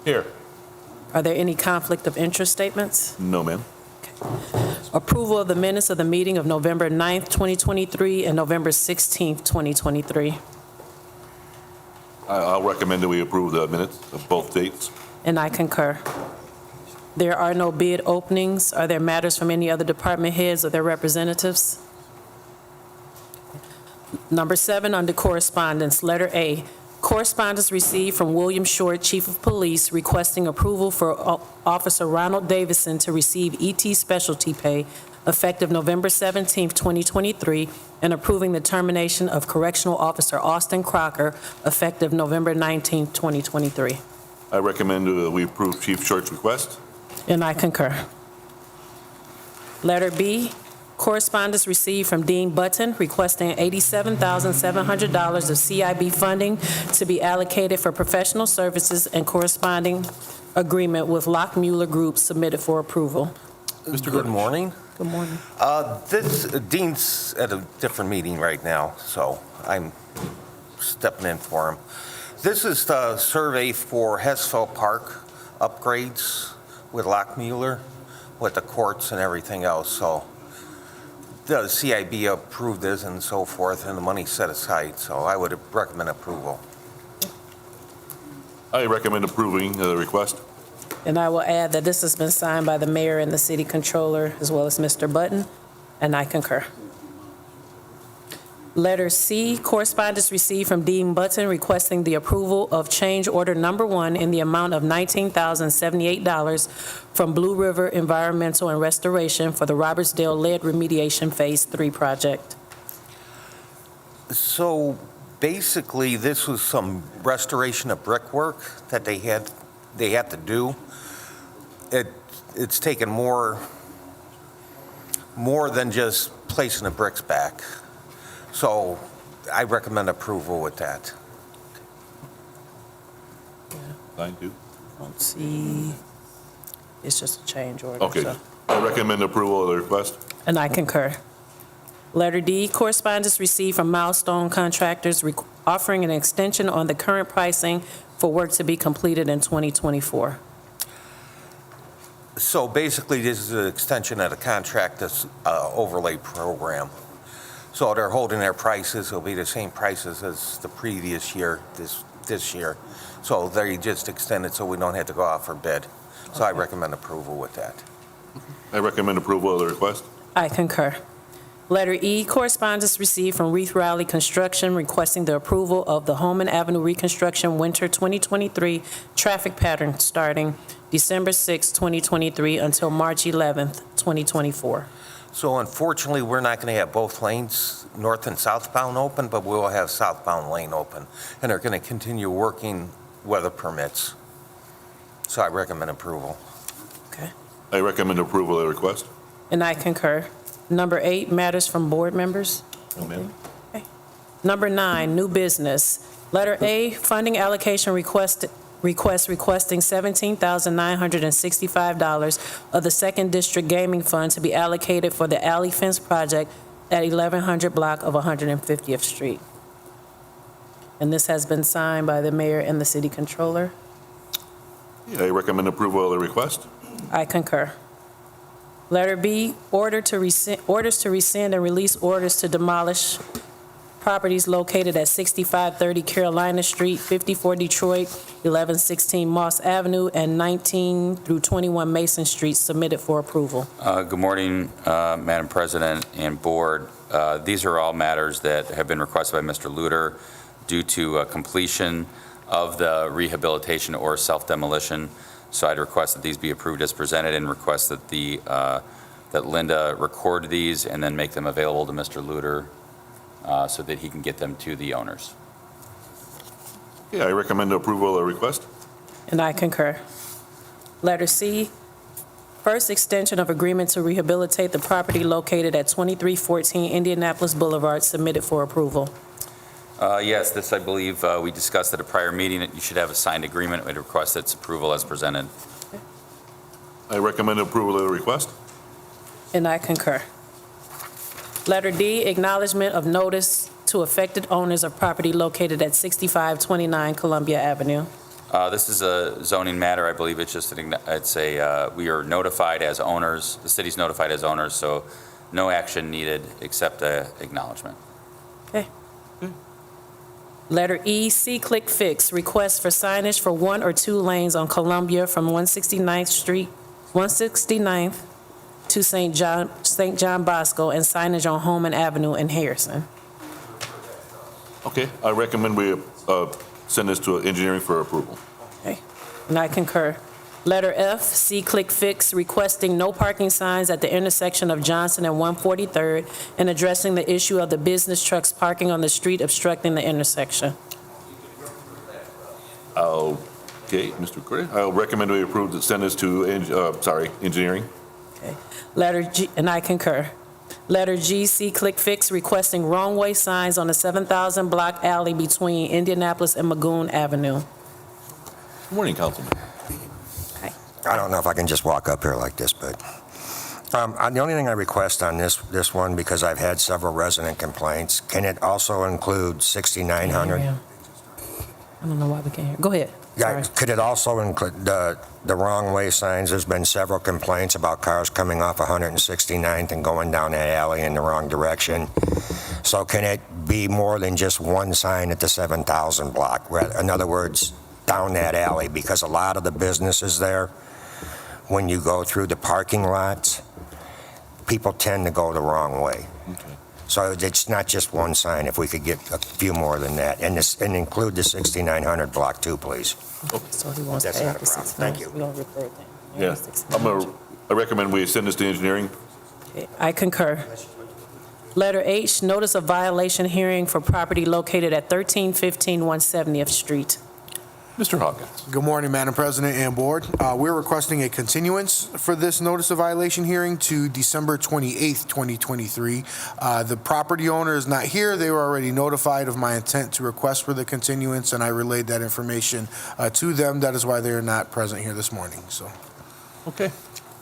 Here. Are there any conflict of interest statements? No, ma'am. Approval of the minutes of the meeting of November 9th, 2023 and November 16th, 2023. I'll recommend that we approve the minutes of both dates. And I concur. There are no bid openings. Are there matters from any other department heads or their representatives? Number 7, under correspondence, letter A. Correspondence received from William Short, Chief of Police, requesting approval for Officer Ronald Davison to receive ET specialty pay effective November 17, 2023, and approving the termination of Correctional Officer Austin Crocker effective November 19, 2023. I recommend that we approve Chief Short's request. And I concur. Letter B. Correspondence received from Dean Button requesting $87,700 of CIB funding to be allocated for professional services and corresponding agreement with Lockmuller Group submitted for approval. Good morning. Good morning. Dean's at a different meeting right now, so I'm stepping in for him. This is the survey for Hessfeld Park upgrades with Lockmuller, with the courts and everything else, so the CIB approved this and so forth, and the money set aside, so I would recommend approval. I recommend approving the request. And I will add that this has been signed by the mayor and the city controller, as well as Mr. Button, and I concur. Letter C, correspondence received from Dean Button requesting the approval of change order number 1 in the amount of $19,078 from Blue River Environmental and Restoration for the Robertsdale Lead Remediation Phase 3 project. So basically, this was some restoration of brickwork that they had to do. It's taken more than just placing the bricks back. So I recommend approval with that. Thank you. Don't see, it's just a change order. Okay. So. I recommend approval of the request. And I concur. Letter D, correspondence received from Milestone Contractors offering an extension on the current pricing for work to be completed in 2024. So basically, this is an extension of the contract, this overlay program. So they're holding their prices. It'll be the same prices as the previous year, this year. So they just extended so we don't have to go out for bid. So I recommend approval with that. I recommend approval of the request. I concur. Letter E, correspondence received from Reith Rowley Construction requesting the approval of the Holman Avenue Reconstruction Winter 2023 traffic pattern starting December 6, 2023 until March 11, 2024. So unfortunately, we're not going to have both lanes, north and southbound open, but we'll have southbound lane open. And they're going to continue working weather permits. So I recommend approval. Okay. I recommend approval of the request. And I concur. Number 8, matters from board members. No, ma'am. Okay. Number 9, new business. Letter A, funding allocation request requesting $17,965 of the 2nd District Gaming Fund to be allocated for the alley fence project at 1100 block of 150th Street. And this has been signed by the mayor and the city controller. Yeah, I recommend approval of the request. I concur. Letter B, orders to rescind and release orders to demolish properties located at 6530 Carolina Street, 54 Detroit, 1116 Moss Avenue, and 19 through 21 Mason Street submitted for approval. Good morning, Madam President and Board. These are all matters that have been requested by Mr. Luter due to completion of the rehabilitation or self-demolition. So I'd request that these be approved as presented and request that that Linda record these and then make them available to Mr. Luter so that he can get them to the owners. Yeah, I recommend approval of the request. And I concur. Letter C, first extension of agreement to rehabilitate the property located at 2314 Indianapolis Boulevard submitted for approval. Yes, this I believe we discussed at a prior meeting that you should have a signed agreement. We'd request its approval as presented. I recommend approval of the request. And I concur. Letter D, acknowledgement of notice to affected owners of property located at 6529 Columbia Avenue. This is a zoning matter. I believe it's just, we are notified as owners, the city's notified as owners, so no action needed except acknowledgement. Okay. Letter E, C-Click Fix, request for signage for 1 or 2 lanes on Columbia from 169th to St. John Bosco, and signage on Holman Avenue in Harrison. Okay, I recommend we send this to engineering for approval. Okay, and I concur. Letter F, C-Click Fix, requesting no parking signs at the intersection of Johnson and 143rd and addressing the issue of the business trucks parking on the street obstructing the intersection. Okay, Mr. Correa, I'll recommend we approve to send this to, engineering. Okay. Letter G, and I concur. Letter G, C-Click Fix, requesting wrong-way signs on the 7,000 block alley between Indianapolis and Magoon Avenue. Good morning, Councilman. I don't know if I can just walk up here like this, but the only thing I request on this one, because I've had several resident complaints, can it also include 6900? I don't know why we can't hear. Go ahead. Yeah, Sorry. could it also include the wrong way signs? There's been several complaints about cars coming off 169th and going down that alley in the wrong direction. So can it be more than just one sign at the 7,000 block? In other words, down that alley, because a lot of the businesses there, when you go through the parking lots, people tend to go the wrong way. Okay. So it's not just one sign, if we could get a few more than that, and include the 6900 block too, please. So he wants to That's not add a the problem. 6 Thank you. We're going to refer that. Yeah, I recommend we send this to engineering. Okay, I concur. Letter H, notice of violation hearing for property located at 1315 170th Street. Mr. Hawkins. Good morning, Madam President and Board. We're requesting a continuance for this notice of violation hearing to December 28th, 2023. The property owner is not here. They were already notified of my intent to request for the continuance, and I relayed that information to them. That is why they are not present here this morning. So, Okay.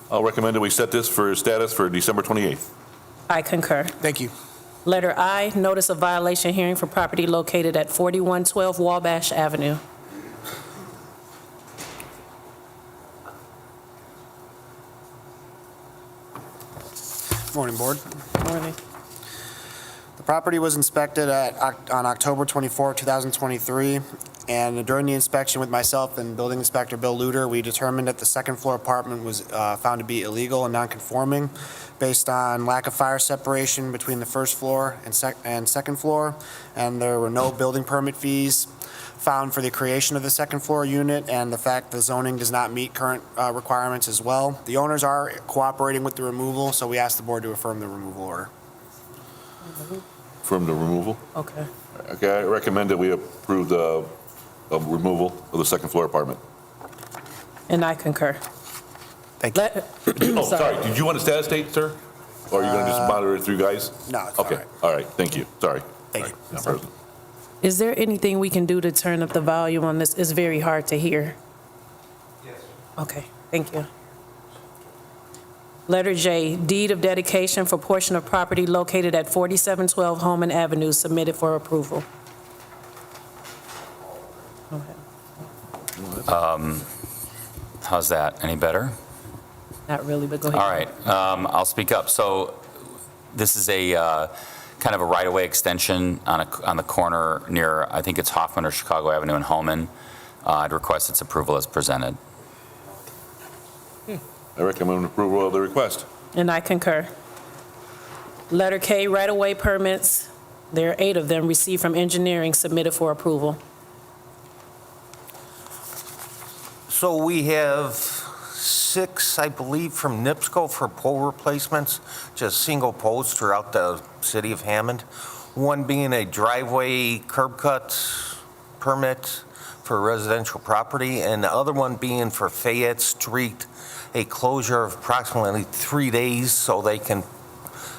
I'll recommend that we set this for status for December 28th. I concur. thank you. Letter I, notice of violation hearing for property located at 4112 Wabash Avenue. Morning, Board. Morning. The property was inspected on October 24, 2023, and during the inspection with myself and Building Inspector Bill Luter, we determined that the second-floor apartment was found to be illegal and non-conforming based on lack of fire separation between the first floor and second floor, and there were no building permit fees found for the creation of the second-floor unit, and the fact the zoning does not meet current requirements as well. The owners are cooperating with the removal, so we ask the Board to affirm the removal order. From the removal. Okay. Okay, I recommend that we approve the removal of the second floor apartment. And I concur. Thank you. Oh, sorry, did you want a status date, sir? Or are you going to just monitor it through guys? No, it's all Okay, right. all right, thank you, sorry. Thank you. All right, Madam President. Is there anything we can do to turn up the volume on this? It's very hard to hear. Yes. Okay, thank you. Letter J, deed of dedication for portion of property located at 4712 Holman Avenue submitted for approval. Okay. How's that? Any better? Not really, but go ahead. All right, I'll speak up. So this is a kind of a right-of-way extension on the corner near, I think it's Hoffman or Chicago Avenue in Holman. I'd request its approval as presented. I recommend approval of the request. And I concur. Letter K, right-of-way permits. There are 8 of them received from engineering submitted for approval. So we have 6, I believe, from NIPSCO for pole replacements, just single poles throughout the city of Hammond. One being a driveway curb cut permit for residential property, and the other one being for Fayette Street, a closure of approximately 3 days so they can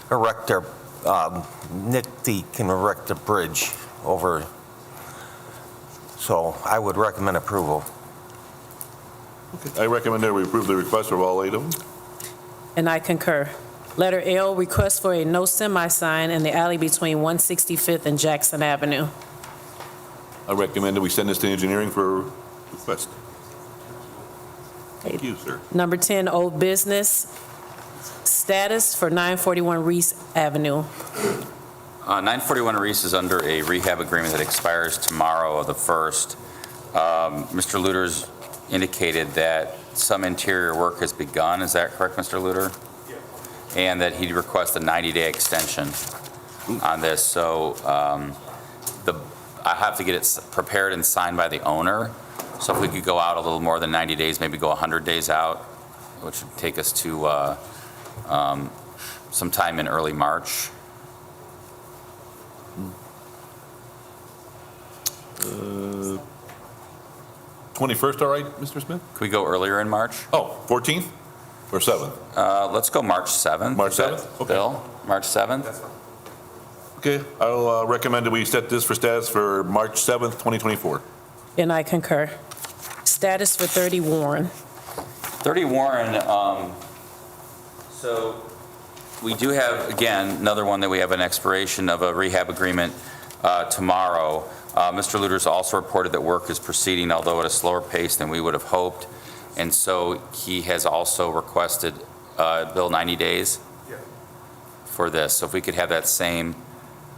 erect their, NICD can erect a bridge over. So I would recommend approval. I recommend that we approve the request of all 8 of them. And I concur. Letter L, request for a no semi sign in the alley between 165th and Jackson Avenue. I recommend that we send this to engineering for request. Thank you, sir. Number 10, old business, status for 941 Reese Avenue. 941 Reese is under a rehab agreement that expires tomorrow of the 1st. Mr. Luter's indicated that some interior work has begun. Is that correct, Mr. Luter? Yes. And that he'd request a 90-day extension on this. So I have to get it prepared and signed by the owner. So if we could go out a little more than 90 days, maybe go 100 days out, which would take us to sometime in early March. 21st, all right, Mr. Smith? Could we go earlier in March? Oh, 14th or 7th? Let's go March 7th. March Is that 7th? Okay. Bill, March 7th? Okay, I'll recommend that we set this for status for March 7th, 2024. And I concur. Status for 30 Warren. 30 Warren, so we do have, again, another one that we have an expiration of a rehab agreement tomorrow. Mr. Luter's also reported that work is proceeding, although at a slower pace than we would have hoped. And so he has also requested, Bill, 90 days for this. So if we could have that same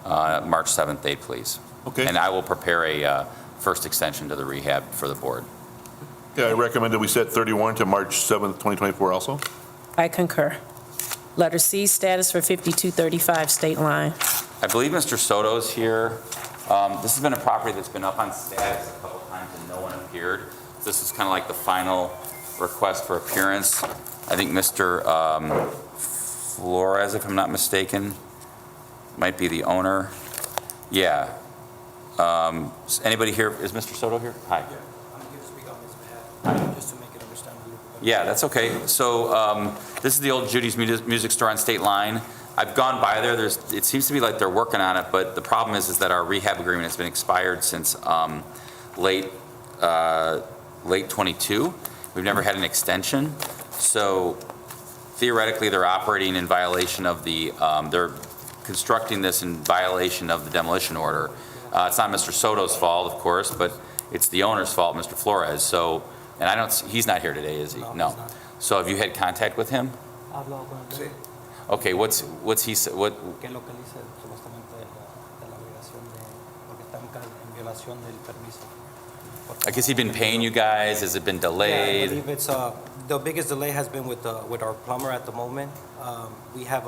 March 7th date, please. Okay. And I will prepare a first extension to the rehab for the board. Yeah, I recommend that we set 31 to March 7th, 2024 also. I concur. Letter C, status for 5235 State Line. I believe Mr. Soto's here. This has been a property that's been up on status a couple times and no one appeared. This is kind of like the final request for appearance. I think Mr. Flores, if I'm not mistaken, might be the owner. Yeah. Anybody here? Is Mr. Soto here? Hi. I'm here to speak on his behalf, just to make it understandable. Yeah, that's okay. So this is the old Judy's Music Store on State Line. I've gone by there. It seems to be like they're working on it, but the problem is that our rehab agreement has been expired since late 22. We've never had an extension. So theoretically, they're operating in violation of the, they're constructing this in violation of the demolition order. It's not Mr. Soto's fault, of course, but it's the owner's fault, Mr. Flores. So, and he's not here today, is he? No, No. he's not. So have you had contact with him? Hablo con él, Okay, what's he, what, que es lo que él dice supuestamente de la obligación de, porque está en violación del permiso. I guess he's been paying you guys, has it been Yeah, I delayed? believe it's, the biggest delay has been with our plumber at the moment. We have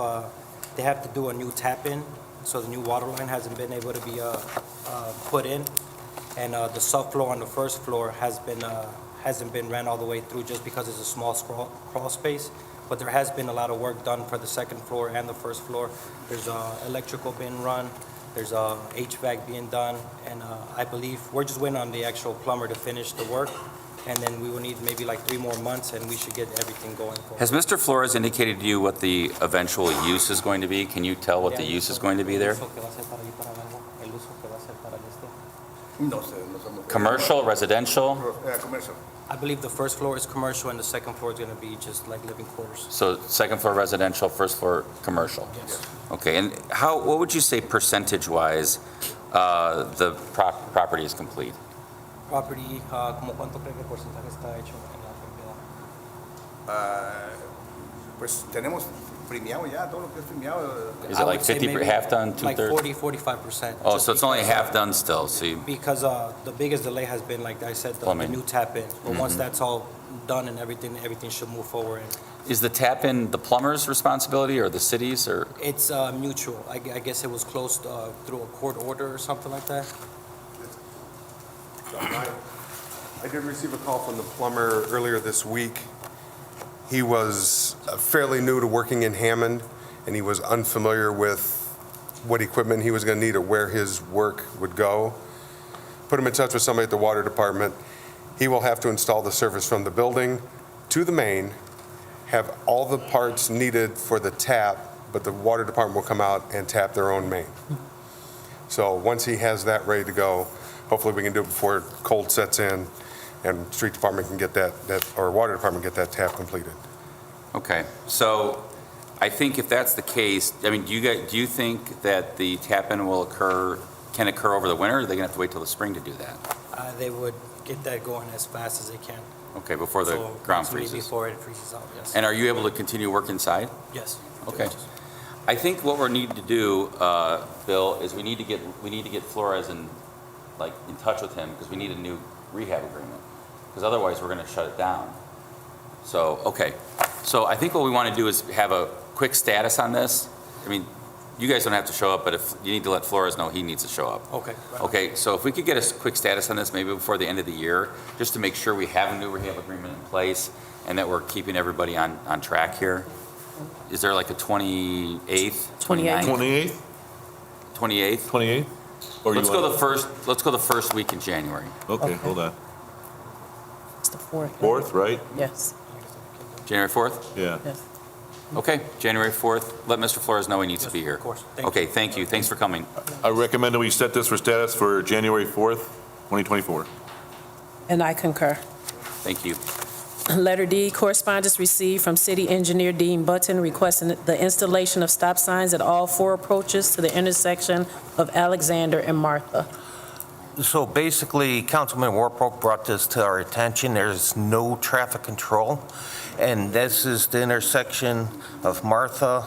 they have to do a new tap-in, so the new water line hasn't been able to be put in. And the subfloor on the first floor hasn't been ran all the way through just because it's a small crawl space. But there has been a lot of work done for the second floor and the first floor. There's electrical being run, there's HVAC being done, and I believe we're just waiting on the actual plumber to finish the work. And then we will need maybe like 3 more months and we should get everything going forward. Has Mr. Flores indicated to you what the eventual use is going to be? Can you tell what the use is going to be there? Commercial, residential? Commercial. I believe the first floor is commercial and the second floor is going to be just like living quarters. So second floor residential, first floor commercial? Yes. Okay, and what would you say percentage-wise the property is complete? Property, ¿como cuánto cree que el porcentaje está hecho en la propiedad? Pues tenemos premiado ya, todo lo que es premiado. Is I it like would say 50, maybe half done, Like two-thirds? 40-45%. Oh, just so it's only because, half done still, see? Because the biggest delay has been, like I said, the Plumbing. new tap-in. But once that's all done and everything should move forward. Is the tap-in the plumber's responsibility or the city's, or? It's mutual. I guess it was closed through a court order or something like that. I did receive a call from the plumber earlier this week. He was fairly new to working in Hammond, and he was unfamiliar with what equipment he was going to need or where his work would go. Put him in touch with somebody at the water department. He will have to install the service from the building to the main, have all the parts needed for the tap, but the water department will come out and tap their own main. So once he has that ready to go, hopefully we can do it before cold sets in and street department can get that or water department get that tap completed. Okay, so I think if that's the case, I mean, do you think that the tap-in can occur over the winter, or are they going to have to wait till the spring to do that? They would get that going as fast as they can. Okay, before the So ground approximately freezes. Before it freezes out, yes. And are you able to continue work inside? Yes. Okay. I think what we need to do, Bill, is we need to get Flores in touch with him, because we need a new rehab agreement, because otherwise we're going to shut it down. So, okay. So I think what we want to do is have a quick status on this. I mean, you guys don't have to show up, but if you need to let Flores know, he needs to show up. Okay. Right. Okay, so if we could get a quick status on this, maybe before the end of the year, just to make sure we have a new rehab agreement in place and that we're keeping everybody on track here. Is there like a 28th? 28th. 28th? 28th? 28th? Or you Let's go want- the first week in January. Okay, hold on. It's the 4th. 4th, right? Yes, January 4th? Yeah. yes. Okay, January 4th. Let Mr. Flores know he needs to be here. Of course. Thank you. Okay, thank you. Thanks for coming. I recommend that we set this for status for January 4th, 2024. And I concur. Thank you. Letter D, correspondence received from City Engineer Dean Button requesting the installation of stop signs at all 4 approaches to the intersection of Alexander and Martha. So basically, Councilman Warbrook brought this to our attention. There's no traffic control, and this is the intersection of Martha,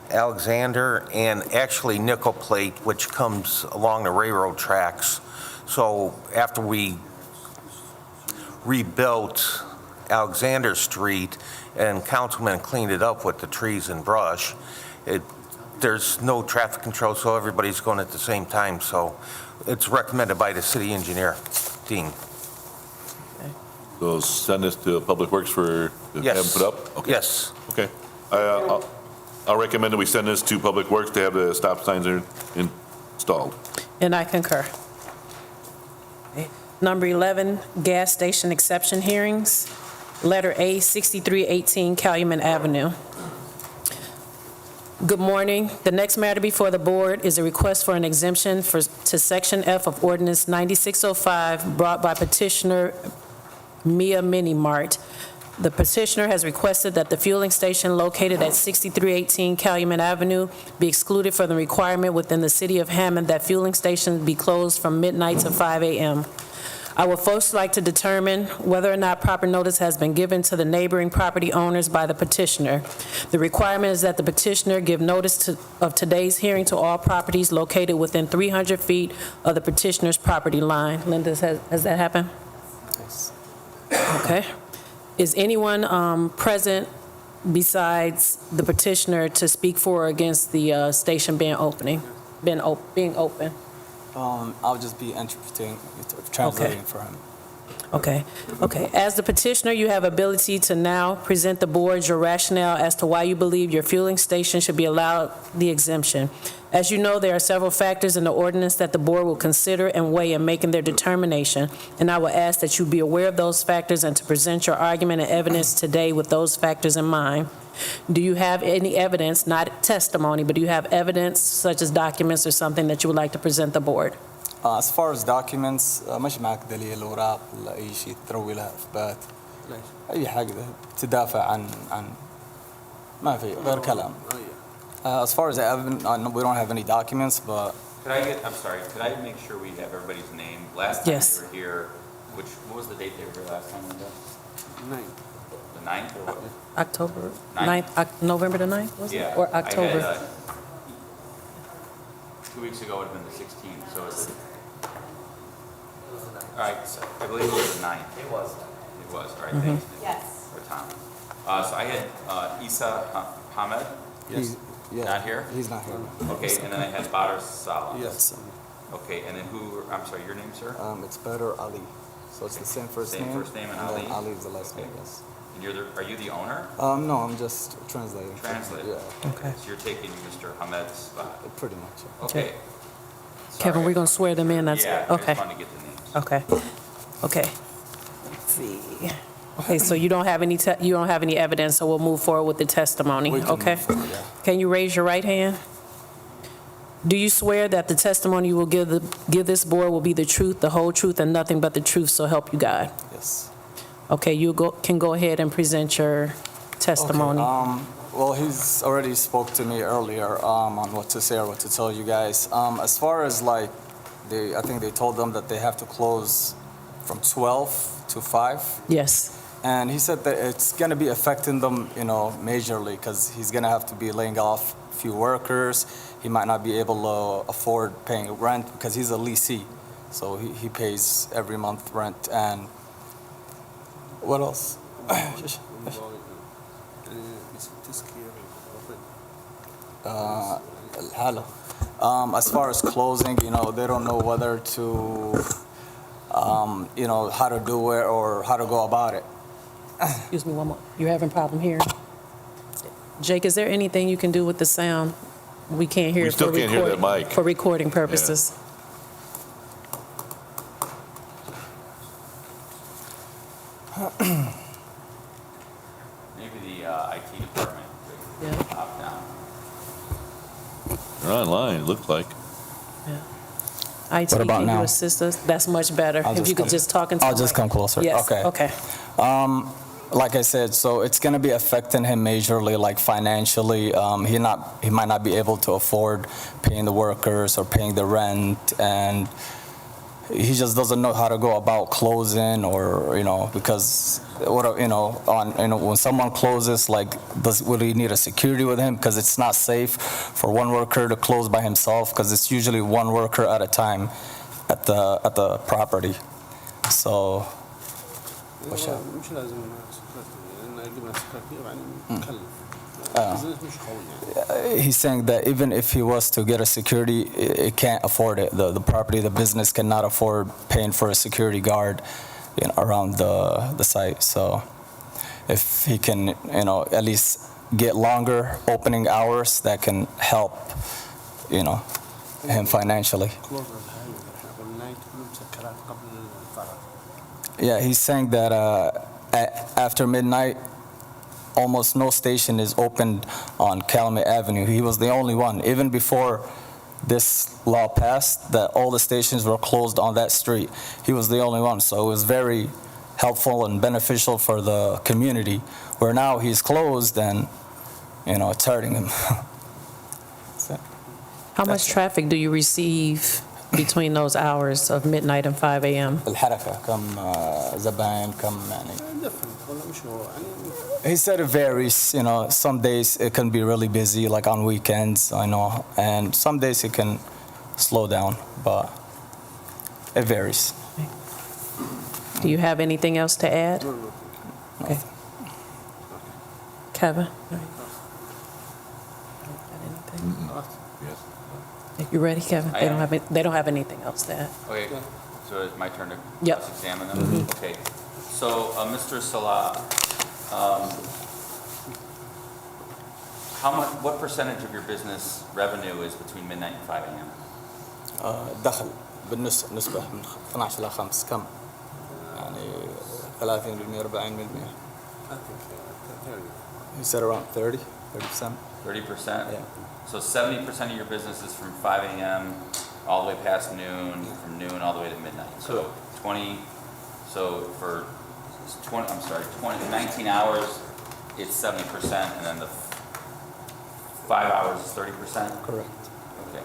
Alexander, and actually Nickel Plate, which comes along the railroad tracks. So after we rebuilt Alexander Street and Councilman cleaned it up with the trees and brush, there's no traffic control, so everybody's going at the same time. So it's recommended by the city engineer, Dean. So send this to Public Works to have them put up? Okay. Yes. Okay. I'll recommend that we send this to Public Works to have the stop signs installed. And I concur. Okay. Number 11, gas station exception hearings. Letter A, 6318 Calumet Avenue. Good morning. The next matter before the board is a request for an exemption to Section F of Ordinance 9605 brought by petitioner Mia Mini Mart. The petitioner has requested that the fueling station located at 6318 Calumet Avenue be excluded from the requirement within the city of Hammond that fueling stations be closed from midnight to 5 a.m. I would first like to determine whether or not proper notice has been given to the neighboring property owners by the petitioner. The requirement is that the petitioner give notice of today's hearing to all properties located within 300 feet of the petitioner's property line. Linda, has that happened? Yes. Okay. Is anyone present besides the petitioner to speak for or against the station being open? I'll just be translating for him. Okay. As the petitioner, you have ability to now present the board your rationale as to why you believe your fueling station should be allowed the exemption. As you know, there are several factors in the ordinance that the board will consider and weigh in making their determination, and I will ask that you be aware of those factors and to present your argument and evidence today with those factors in mind. Do you have any evidence, not testimony, but do you have evidence such as documents or something that you would like to present the board? As far as documents, مش معك دليل اوراق ولا اي شيء تروي لها اثبات اي حاجه تدافع عن ما في غير كلام. As far as we don't have any documents, but Could I make sure we have everybody's name? Last time Yes. they were here, what was the date they were here last time, Linda? 9th. The 9th or what? October Ninth. 9th, November the 9th, was it? Yeah. Or I October? had, 2 weeks ago would have been the 16th, so is it? All right, so I believe it was the 9th. It was, all right, thanks. Yes. Or Tom. So I had Isa Hammond, he's not here? He's not here. Okay, and then I had Badr Salah. Yes. Okay, and then I'm sorry, your name, sir? It's Badr Ali. So it's the same first Same name. first name and then Ali? Ali is the last name. Yes. And are you the owner? No, I'm just translating. Translator? Yeah. Okay. So you're taking Mr. Hamed's spot? Pretty much. Yeah. Okay. Kevin, Sorry. we're going to swear them in, that's, Yeah, I okay. just wanted to get the names. Okay. Let's see. Okay, so you don't have any evidence, so we'll move forward with the testimony, We can okay? move forward, yeah. Can you raise your right hand? Do you swear that the testimony you will give this board will be the truth, the whole truth, and nothing but the truth, so help you God? Yes. Okay, can go ahead and present your testimony. Okay, well, he's already spoke to me earlier on what to say or what to tell you guys. As far as I think they told them that they have to close from 12 to 5. Yes. And he said that it's going to be affecting them, majorly, because he's going to have to be laying off a few workers. He might not be able to afford paying rent because he's a leasee. So he pays every month rent. And what else? Hello. As far as closing, they don't know whether to, how to do it or how to go about it. Excuse me one more. You're having a problem hearing? Jake, is there anything you can do with the sound? We can't hear We it still for can't hear that recording, mic. for recording purposes. Maybe the IT department Yeah. could opt down. They're online, it looks like. IT, What about can you now? assist us? That's much better. I'll If just you could come- just talk into I'll the just mic. come closer. Yes, Okay. okay. Like I said, so it's going to be affecting him majorly, like financially. He might not be able to afford paying the workers or paying the rent, and he just doesn't know how to go about closing, or because when someone closes, like, will he need a security with him? Because it's not safe for one worker to close by himself, because it's usually one worker at a time at the property. So. مش لازم جبنا سكرتير يعني مكلف. مش قوي يعني. He's saying that even if he was to get a security, it can't afford it. The property, the business cannot afford paying for a security guard around the site. So if he can, at least get longer opening hours, that can help, him financially. Yeah, he's saying that after midnight, almost no station is opened on Calumet Avenue. He was the only one. Even before this law passed, that all the stations were closed on that street. He was the only one. So it was very helpful and beneficial for the community. Where now he's closed and, it's hurting him. How much traffic do you receive between those hours of midnight and 5 a.m.? الحركة كم زباين كم يعني. different ولا مش هو يعني. He said it varies, some days it can be really busy, like on weekends, I know, and some days it can slow down, but it varies. Do you have anything else to add? No, no. Okay. Kevin? Yes. You ready, Kevin? I am. They don't have anything else to add. Okay, so it's my turn to Yep. cross-examine them? Okay. So, Mr. Salah, what percentage of your business revenue is between midnight and 5 a.m.? دخل بالنسبة من 12 إلى 5 كم؟ يعني 30% 40%. I think 30. He said around 30%. 30%? Yeah. So 70% of your business is from 5 a.m. all the way past noon, from noon all the way to midnight. So 19 hours, it's 70%, and then the 5 hours is 30%? Correct. Okay.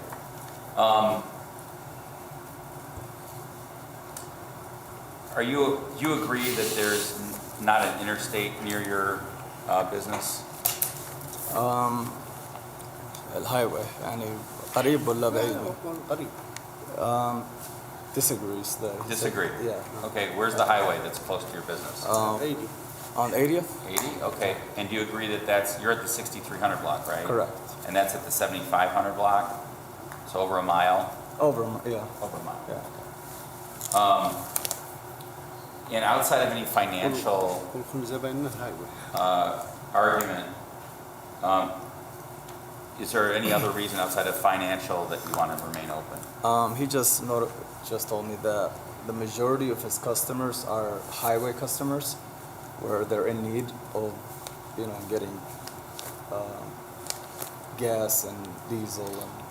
Do you agree that there's not an interstate near your business? الهايوي يعني قريب ولا بعيد؟ قريب. Disagrees there. He said- Disagree? Yeah. Okay, where's the highway that's close to your business? 80. On 80th? 80? Okay, and do you agree that you're at the 6300 block, right? Correct. And that's at the 7500 block? So over a mile? Over, yeah. Over a mile. Yeah. And outside of any financial كل زبايننا هايوي. argument, is there any other reason outside of financial that you want to remain open? He just told me that the majority of his customers are highway customers, where they're in need of, getting gas and diesel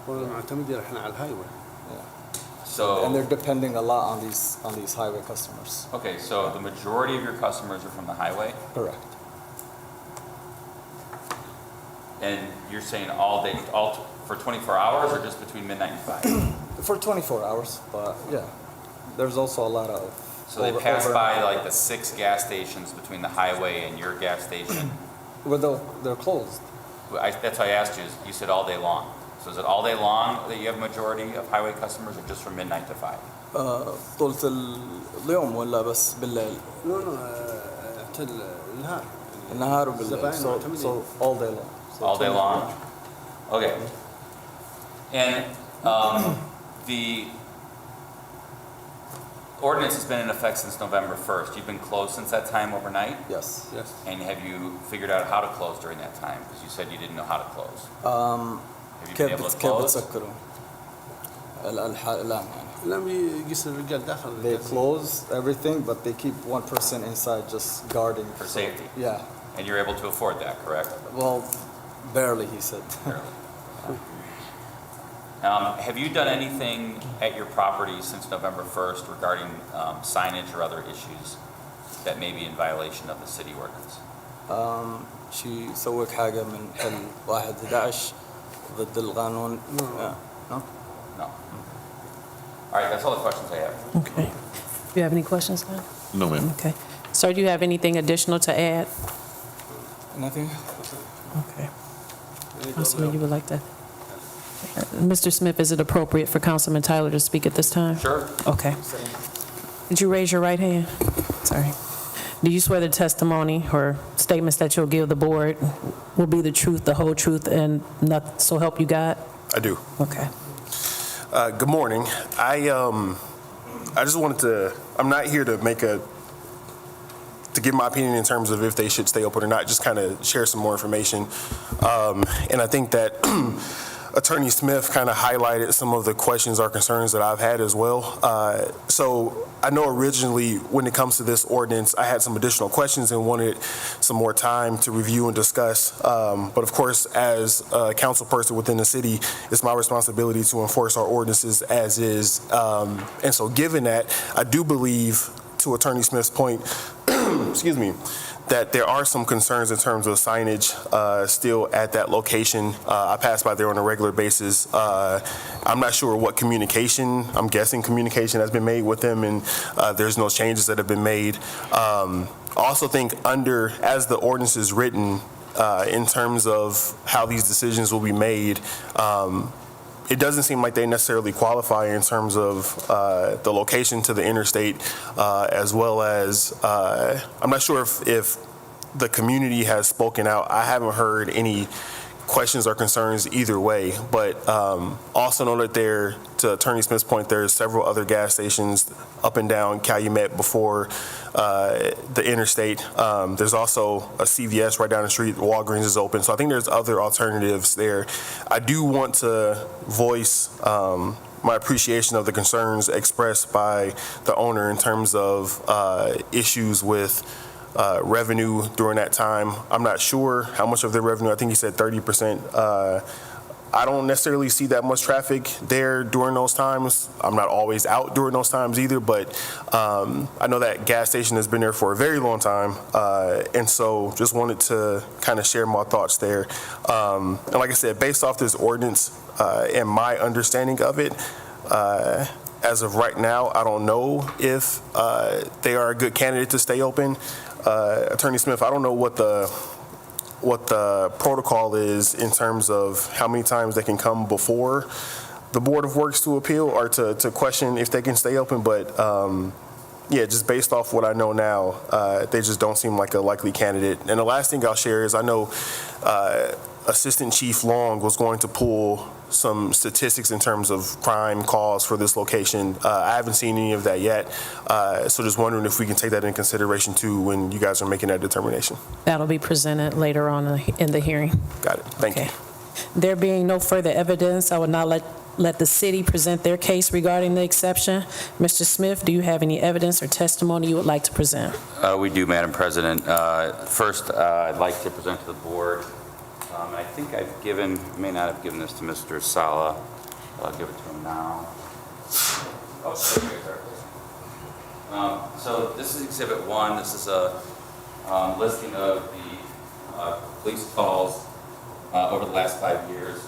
والله معتمدين احنا على الهايوي. So, and they're depending a lot on these highway customers. okay, so the majority of your customers are from the highway, Correct. and you're saying all day, for 24 hours, or just between midnight and 5? For 24 hours, but yeah, there's also a lot of So they pass by like the 6 gas stations between the highway and your gas station? Well, they're closed. That's why I asked you, you said all day long. So is it all day long that you have majority of highway customers, or just from midnight to 5? طولة اليوم ولا بس بالليل؟ النهار. النهار وبالليل. So all day long. So All day 24. long? Okay. And the ordinance has been in effect since November 1st. You've been closed since that time overnight? Yes. And have you figured out how to close during that time? Because you said you didn't know how to close. Have you been able to كيف close? بتسكروا؟ الآن يعني. لم يقيس الرجال داخل. They close everything, but they keep one person inside just guarding. For safety? Yeah. And you're able to afford that, correct? Well, barely, he said. Barely. Have you done anything at your property since November 1st regarding signage or other issues that may be in violation of the city ordinance? شي سويك حاجة من حل 1/11 ضد القانون؟ No. No. All right, that's all the questions I have. Okay. Do you have any questions, Glenn? No, ma'am. Okay. Sir, do you have anything additional to add? Nothing? Okay. Councilman, you would like to? Mr. Smith, is it appropriate for Councilman Tyler to speak at this time? Sure. Okay. Did you raise your right hand? Sorry. Do you swear the testimony or statements that you'll give the board will be the truth, the whole truth, and not so help you God? I do. Okay. Good morning. I just wanted to, I'm not here to give my opinion in terms of if they should stay open or not, just kind of share some more information. And I think that Attorney Smith kind of highlighted some of the questions or concerns that I've had as well. So I know originally when it comes to this ordinance, I had some additional questions and wanted some more time to review and discuss. But of course, as a council person within the city, it's my responsibility to enforce our ordinances as is. And so given that, I do believe, to Attorney Smith's point, excuse me, that there are some concerns in terms of signage still at that location. I pass by there on a regular basis. I'm not sure what communication, I'm guessing communication has been made with them, and there's no changes that have been made. I also think as the ordinance is written, in terms of how these decisions will be made, it doesn't seem like they necessarily qualify in terms of the location to the interstate, as well as, I'm not sure if the community has spoken out. I haven't heard any questions or concerns either way, but also know that to Attorney Smith's point, there's several other gas stations up and down Calumet before the interstate. There's also a CVS right down the street. Walgreens is open. So I think there's other alternatives there. I do want to voice my appreciation of the concerns expressed by the owner in terms of issues with revenue during that time. I'm not sure how much of their revenue, I think he said 30%. I don't necessarily see that much traffic there during those times. I'm not always out during those times either, but I know that gas station has been there for a very long time. And so just wanted to kind of share my thoughts there. And like I said, based off this ordinance and my understanding of it, as of right now, I don't know if they are a good candidate to stay open. Attorney Smith, I don't know what the protocol is in terms of how many times they can come before the Board of Works to appeal or to question if they can stay open, but yeah, just based off what I know now, they just don't seem like a likely candidate. And the last thing I'll share is I know Assistant Chief Long was going to pull some statistics in terms of crime calls for this location. I haven't seen any of that yet, so just wondering if we can take that into consideration too when you guys are making that determination. That'll be presented later on in the hearing. Got it. Thank you. There being no further evidence, I will now let the city present their case regarding the exception. Mr. Smith, do you have any evidence or testimony you would like to present? We do, Madam President. First, I'd like to present to the board. I think may not have given this to Mr. Sala. I'll give it to him now. Oh, sorry. So this is Exhibit 1. This is a listing of the police calls over the last 5 years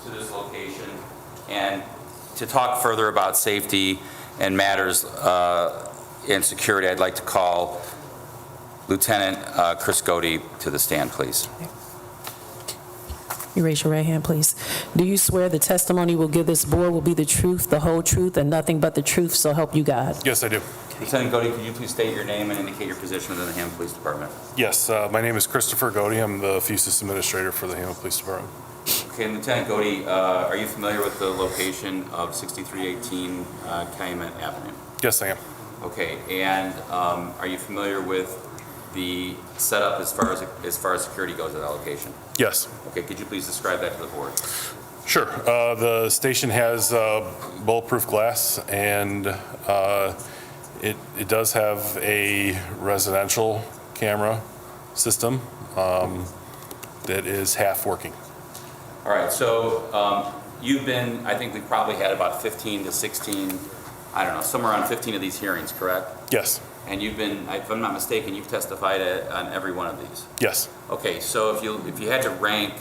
to this location. And to talk further about safety and matters and security, I'd like to call Lieutenant Chris Godey to the stand, please. You raise your right hand, please. Do you swear the testimony you will give this board will be the truth, the whole truth, and nothing but the truth, so help you God? Yes, I do. Lieutenant Godey, could you please state your name and indicate your position within the Hammond Police Department? Yes, my name is Christopher Godey. I'm the FUSIS Administrator for the Hammond Police Department. Okay, Lieutenant Godey, are you familiar with the location of 6318 Calumet Avenue? Yes, I am. Okay, and are you familiar with the setup as far as security goes at that location? Yes. Okay, could you please describe that to the board? Sure. The station has bulletproof glass, and it does have a residential camera system that is half working. All right, so you've been, I think we've probably had about 15 to 16, I don't know, somewhere around 15 of these hearings, correct? Yes. And you've been, if I'm not mistaken, you've testified on every one of these? Yes. Okay, so if you had to rank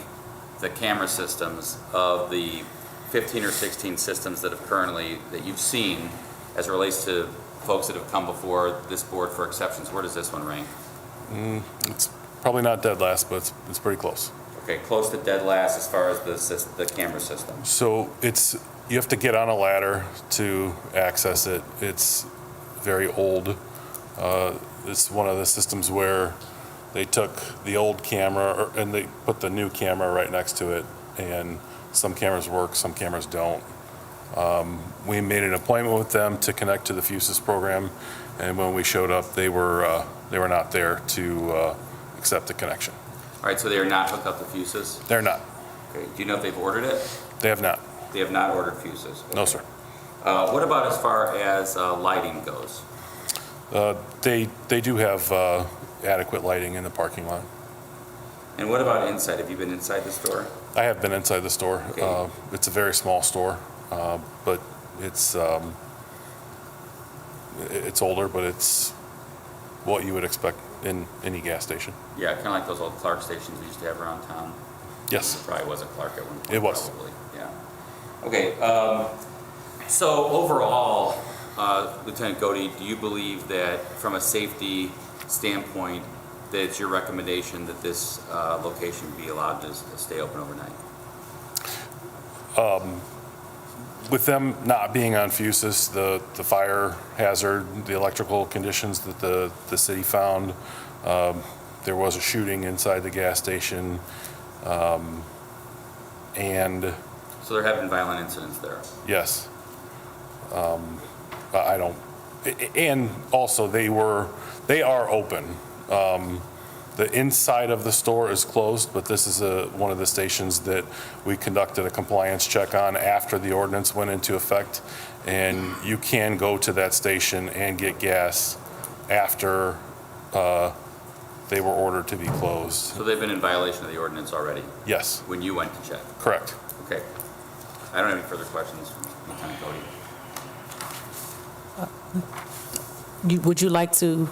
the camera systems of the 15 or 16 systems that you've seen as it relates to folks that have come before this board for exceptions, where does this one rank? It's probably not dead last, but it's pretty close. Okay, close to dead last as far as the camera system. So you have to get on a ladder to access it. It's very old. It's one of the systems where they took the old camera and they put the new camera right next to it, and some cameras work, some cameras don't. We made an appointment with them to connect to the FUSIS program, and when we showed up, they were not there to accept the connection. All right, so they are not hooked up to FUSIS? They're not. Okay, do you know if they've ordered it? They have not. They have not ordered FUSIS? Okay. No, sir. What about as far as lighting goes? They do have adequate lighting in the parking lot. And what about inside? Have you been inside the store? I have been inside the store. Okay. It's a very small store, but it's older, but it's what you would expect in any gas station. Yeah, kind of like those old Clark stations we used to have around town. Yes. It probably wasn't Clark at one point. It was. Probably, yeah. Okay, so overall, Lieutenant Godey, do you believe that from a safety standpoint, that it's your recommendation that this location be allowed to stay open overnight? With them not being on FUSIS, the fire hazard, the electrical conditions that the city found, there was a shooting inside the gas station, and So there have been violent incidents there? yes. I don't, and also they are open. The inside of the store is closed, but this is one of the stations that we conducted a compliance check on after the ordinance went into effect. And you can go to that station and get gas after they were ordered to be closed. So they've been in violation of the ordinance already? Yes, When you went to check? correct. Okay. I don't have any further questions, Lieutenant Godey. Would you like to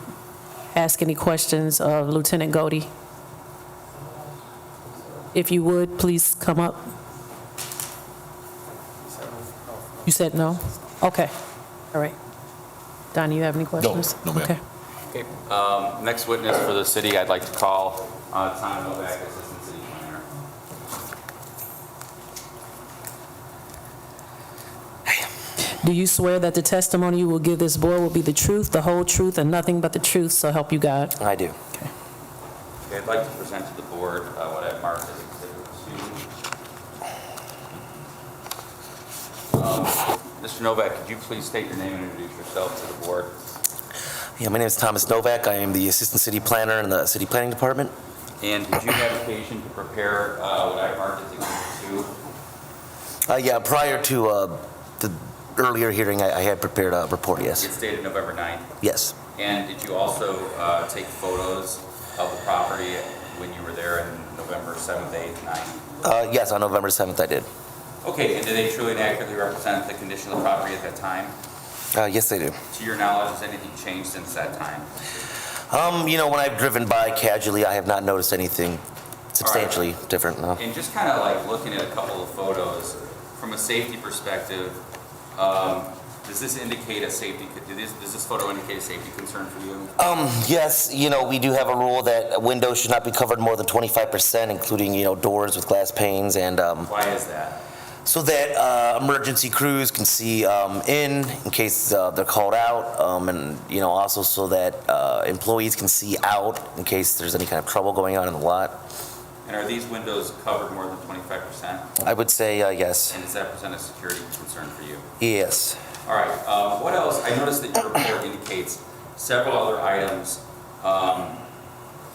ask any questions of Lieutenant Godey? If you would, please come up. You said no? Okay, all right. Donnie, you have any questions? No, ma'am. Okay. Okay, next witness for the city, I'd like to call Tom Novak, Assistant City Planner. Do you swear that the testimony you will give this board will be the truth, the whole truth, and nothing but the truth, so help you God? I do. Okay, I'd like to present to the board what I've marked as Exhibit 2. Mr. Novak, could you please state your name and introduce yourself to the board? Yeah, my name is Thomas Novak. I am the Assistant City Planner in the City Planning Department. And did you have occasion to prepare what I've marked as Exhibit 2? Yeah, prior to the earlier hearing, I had prepared a report, yes. It's dated November 9th. Yes. And did you also take photos of the property when you were there in November 7th, 8th, 9th? Yes, on November 7th I did. Okay, and did they truly and accurately represent the condition of the property at that time? Yes, they do. To your knowledge, has anything changed since that time? When I've driven by casually, I have not noticed anything substantially different, no. And just kind of like looking at a couple of photos, from a safety perspective, Does this indicate a safety, does this photo indicate a safety concern for you? Yes, we do have a rule that windows should not be covered more than 25%, including, doors with glass panes and, Why is that? so that emergency crews can see in case they're called out, and, also so that employees can see out in case there's any kind of trouble going on in the lot. And are these windows covered more than 25%? I would say yes. And does that present a security concern for you? Yes. All right, what else? I noticed that your report indicates several other items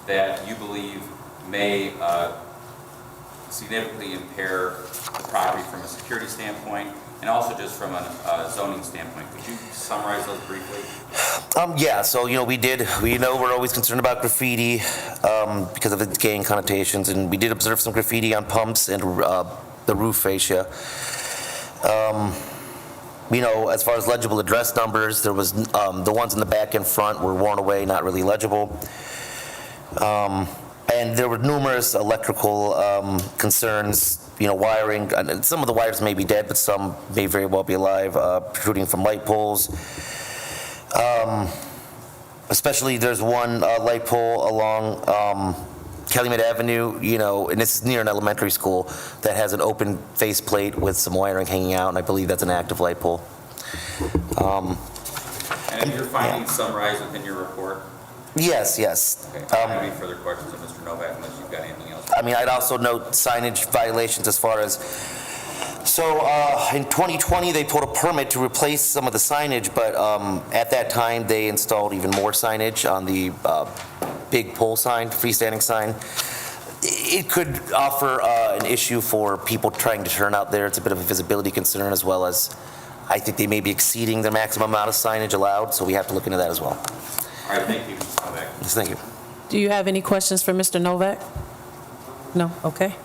that you believe may significantly impair the property from a security standpoint and also just from a zoning standpoint. Could you summarize those briefly? Yeah, so, we we're always concerned about graffiti because of its gang connotations, and we did observe some graffiti on pumps and the roof fascia. As far as legible address numbers, there was the ones in the back and front were worn away, not really legible. And there were numerous electrical concerns, wiring. And some of the wires may be dead, but some may very well be alive, protruding from light poles. Especially there's one light pole along Calumet Avenue, and this is near an elementary school that has an open faceplate with some wiring hanging out, and I believe that's an active light pole. And have your findings summarized within your report? Yes. Okay. I don't have any further questions of Mr. Novak unless you've got anything else. I'd also note signage violations as far as, in 2020, they pulled a permit to replace some of the signage, but at that time, they installed even more signage on the big pole sign, freestanding sign. It could offer an issue for people trying to turn out there. It's a bit of a visibility concern, as well as I think they may be exceeding the maximum amount of signage allowed, so we have to look into that as well. All right, thank you, Mr. Novak. Yes, thank you. Do you have any questions for Mr. Novak? No? Okay.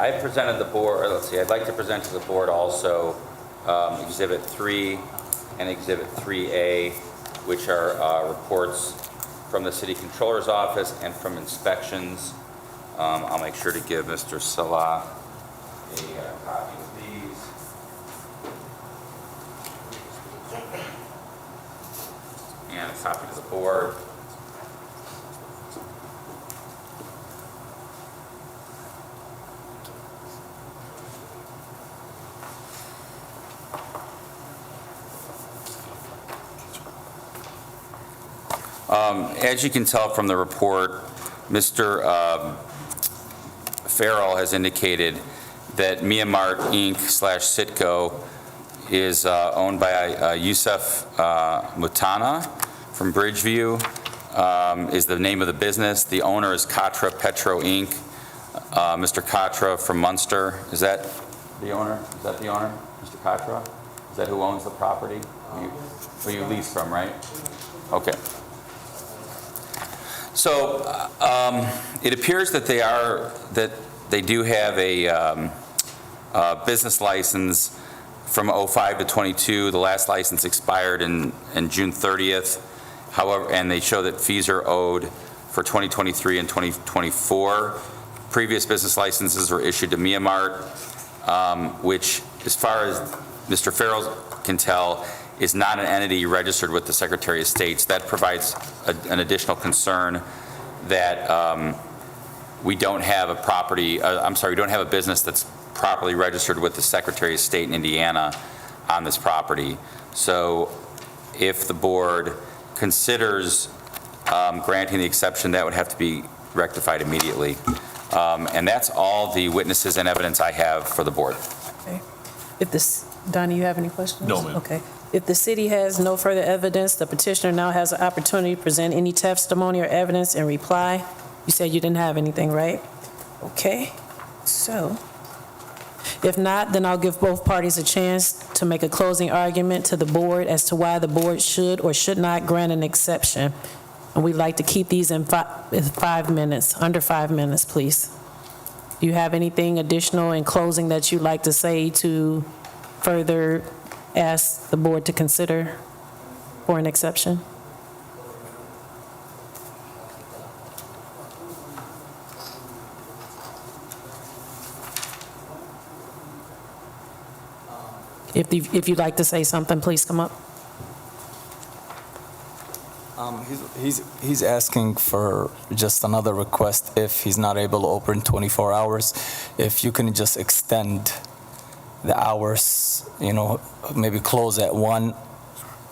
I presented the board, I'd like to present to the board also Exhibit 3 and Exhibit 3A, which are reports from the City Controller's Office and from inspections. I'll make sure to give Mr. Salah a copy of these. And a copy to the board. As you can tell from the report, Mr. Farrell has indicated that Myanmar Inc. /Sitco is owned by Yusuf Mutana from Bridgeview, is the name of the business. The owner is Katra Petro Inc. Mr. Katra from Munster. Is that the owner? Is that the owner, Mr. Katra? Is that who owns the property? Who you lease from, right? Okay. So it appears that they do have a business license from 05 to 22. The last license expired in June 30th. However, and they show that fees are owed for 2023 and 2024. Previous business licenses were issued to Myanmar, which, as far as Mr. Farrell can tell, is not an entity registered with the Secretary of State. That provides an additional concern that we don't have a property, we don't have a business that's properly registered with the Secretary of State in Indiana on this property. So if the board considers granting the exception, that would have to be rectified immediately. And that's all the witnesses and evidence I have for the board. Okay. Donnie, you have any questions? No, ma'am. Okay. If the city has no further evidence, the petitioner now has an opportunity to present any testimony or evidence in reply. You said you didn't have anything, right? Okay. So, if not, then I'll give both parties a chance to make a closing argument to the board as to why the board should or should not grant an exception. And we'd like to keep these in 5 minutes, under 5 minutes, please. Do you have anything additional in closing that you'd like to say to further ask the board to consider for an exception? If you'd like to say something, please come up. He's asking for just another request if he's not able to open 24 hours, if you can just extend the hours, maybe close at 1,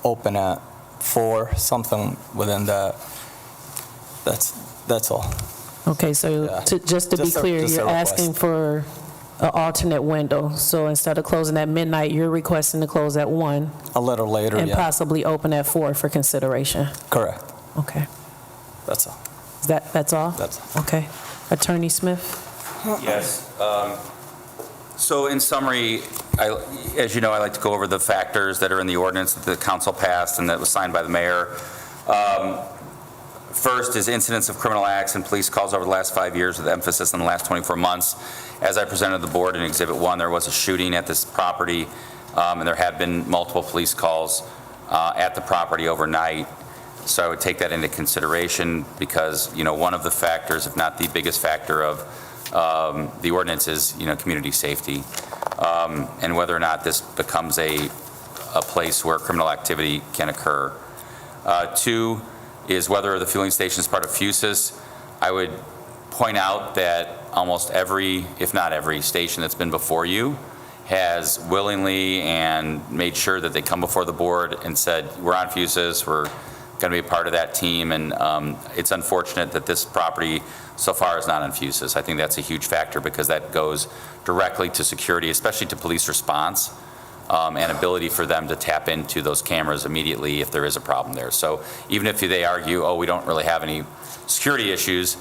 open at 4, something within that. That's all. Okay, so Yeah. just to be Just a- clear, just a you're request. asking for an alternate window. So instead of closing at midnight, you're requesting to close at 1 A little later, and yeah. possibly open at 4 for consideration. Correct. Okay. That's all. That's all? That's Okay. Attorney Smith? Yes. So in summary, as you know, I like to go over the factors that are in the ordinance that the council passed and that was signed by the mayor. First is incidents of criminal acts and police calls over the last 5 years with emphasis on the last 24 months. As I presented to the board in Exhibit 1, there was a shooting at this property, and there have been multiple police calls at the property overnight. So I would take that into consideration because, one of the factors, if not the biggest factor of the ordinance is, community safety, and whether or not this becomes a place where criminal activity can occur. 2 is whether the fueling station is part of FUSIS. I would point out that almost every, if not every, station that's been before you has willingly and made sure that they come before the board and said, we're on FUSIS, we're going to be a part of that team, and it's unfortunate that this property so far is not on FUSIS. I think that's a huge factor because that goes directly to security, especially to police response, and ability for them to tap into those cameras immediately if there is a problem there. So even if they argue, we don't really have any security issues,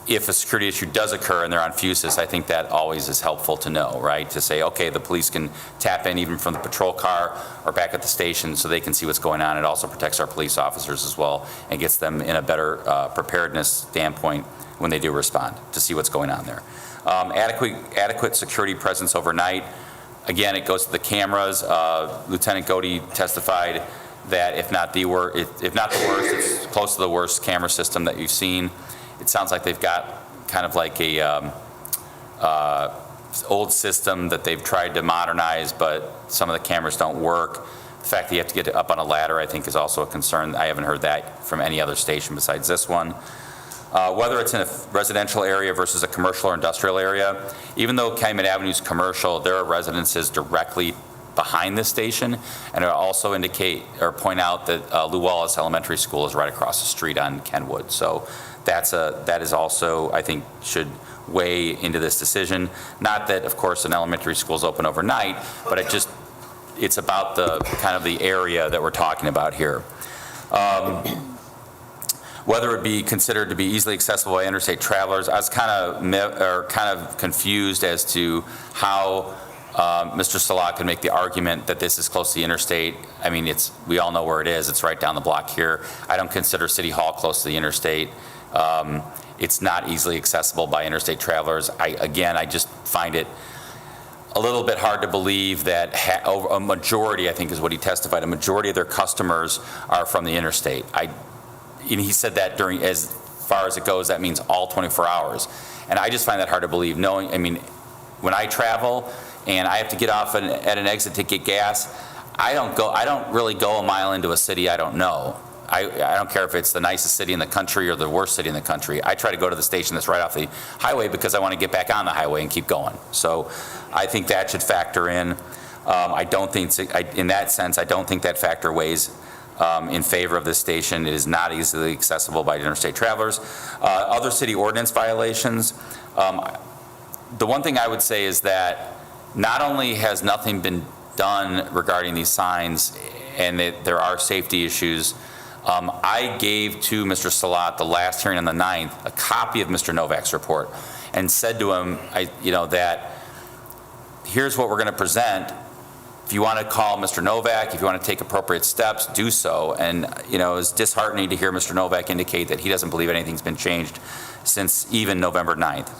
if a security issue does occur and they're on FUSIS, I think that always is helpful to know, right? To say, okay, the police can tap in even from the patrol car or back at the station so they can see what's going on. It also protects our police officers as well and gets them in a better preparedness standpoint when they do respond to see what's going on there. Adequate security presence overnight. Again, it goes to the cameras. Lieutenant Godey testified that if not the worst, it's close to the worst camera system that you've seen. It sounds like they've got kind of like a old system that they've tried to modernize, but some of the cameras don't work. The fact that you have to get up on a ladder, I think, is also a concern. I haven't heard that from any other station besides this one. Whether it's in a residential area versus a commercial or industrial area, even though Calumet Avenue is commercial, there are residences directly behind this station, and it also indicate or point out that Lew Wallace Elementary School is right across the street on Kenwood. So that is also, I think, should weigh into this decision. Not that, of course, an elementary school is open overnight, but it's about the kind of the area that we're talking about here. Whether it be considered to be easily accessible by interstate travelers, I was kind of confused as to how Mr. Salah could make the argument that this is close to the interstate. I mean, we all know where it is. It's right down the block here. I don't consider City Hall close to the interstate. It's not easily accessible by interstate travelers. I just find it a little bit hard to believe that a majority, I think is what he testified, a majority of their customers are from the interstate. And he said that as far as it goes, that means all 24 hours. And I just find that hard to believe, when I travel and I have to get off at an exit to get gas, I don't really go a mile into a city I don't know. I don't care if it's the nicest city in the country or the worst city in the country. I try to go to the station that's right off the highway because I want to get back on the highway and keep going. So I think that should factor in. In that sense, I don't think that factor weighs in favor of this station. It is not easily accessible by interstate travelers. Other city ordinance violations. The one thing I would say is that not only has nothing been done regarding these signs and that there are safety issues, I gave to Mr. Salat the last hearing on the 9th a copy of Mr. Novak's report and said to him, that here's what we're going to present. If you want to call Mr. Novak, if you want to take appropriate steps, do so. And, it's disheartening to hear Mr. Novak indicate that he doesn't believe anything's been changed since even November 9th.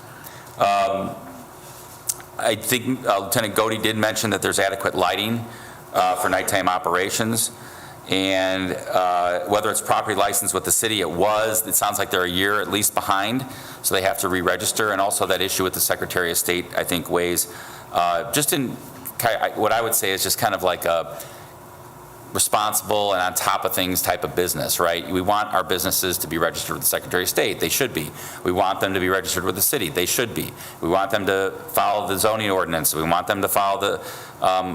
I think Lieutenant Godey did mention that there's adequate lighting for nighttime operations. And whether it's property licensed with the city, it sounds like they're a year at least behind, so they have to re-register. And also that issue with the Secretary of State, I think, weighs just in what I would say is just kind of like a responsible and on top of things type of business, right? We want our businesses to be registered with the Secretary of State. They should be. We want them to be registered with the city. They should be. We want them to follow the zoning ordinance. We want them to follow the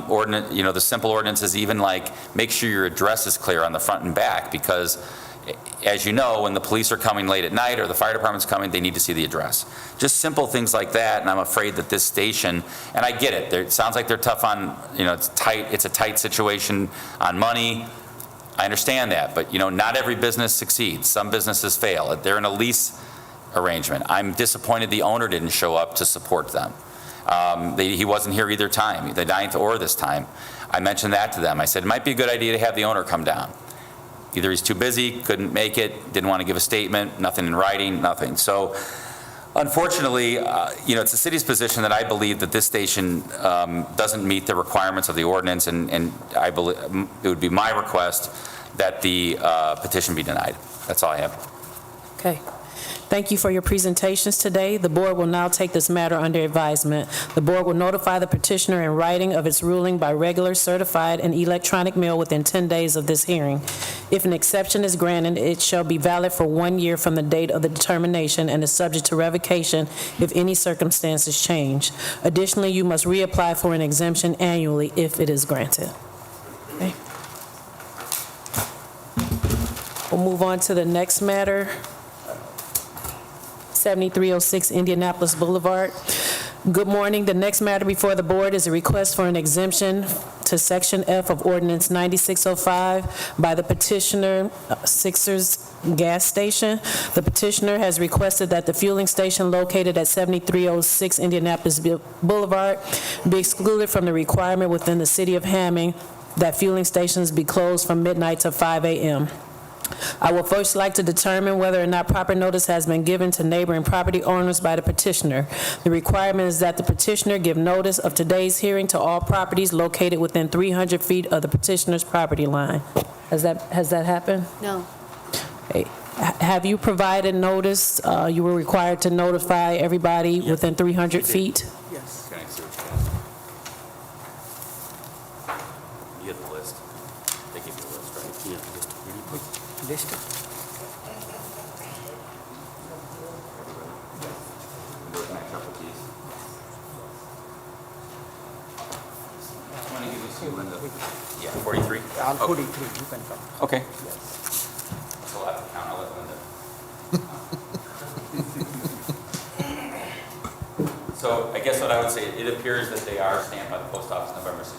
ordinance, the simple ordinances, even like make sure your address is clear on the front and back, because as you know, when the police are coming late at night or the fire department's coming, they need to see the address. Just simple things like that, and I'm afraid that this station, and I get it, it sounds like they're tough on, it's tight, it's a tight situation on money. I understand that, but not every business succeeds. Some businesses fail. They're in a lease arrangement. I'm disappointed the owner didn't show up to support them. He wasn't here either time, the 9th or this time. I mentioned that to them. I said, it might be a good idea to have the owner come down. Either he's too busy, couldn't make it, didn't want to give a statement, nothing in writing, nothing. So unfortunately, it's the city's position that I believe that this station doesn't meet the requirements of the ordinance, and I believe it would be my request that the petition be denied. That's all I have. Okay. Thank you for your presentations today. The board will now take this matter under advisement. The board will notify the petitioner in writing of its ruling by regular, certified, and electronic mail within 10 days of this hearing. If an exception is granted, it shall be valid for 1 year from the date of the determination and is subject to revocation if any circumstances change. Additionally, you must reapply for an exemption annually if it is granted. Okay. We'll move on to the next matter. 7306 Indianapolis Boulevard. Good morning. The next matter before the board is a request for an exemption to Section F of Ordinance 9605 by the petitioner, Sixers Gas Station. The petitioner has requested that the fueling station located at 7306 Indianapolis Boulevard be excluded from the requirement within the city of Hammond that fueling stations be closed from midnight to 5 a.m. I will first like to determine whether or not proper notice has been given to neighboring property owners by the petitioner. The requirement is that the petitioner give notice of today's hearing to all properties located within 300 feet of the petitioner's property line. Has that happened? No. Okay. Have you provided notice? You were required to notify everybody within 300 feet? Yes. Can I see what you have? You get the list. They give you the list, right? Yeah. List. Do it match up with these. Want to give you Linda? Yeah, 43? On 43, you can come. Okay. Yes. So I'll have to count. I'll let Linda. So I guess what I would say, it appears that they are stamped by the post office November 16th.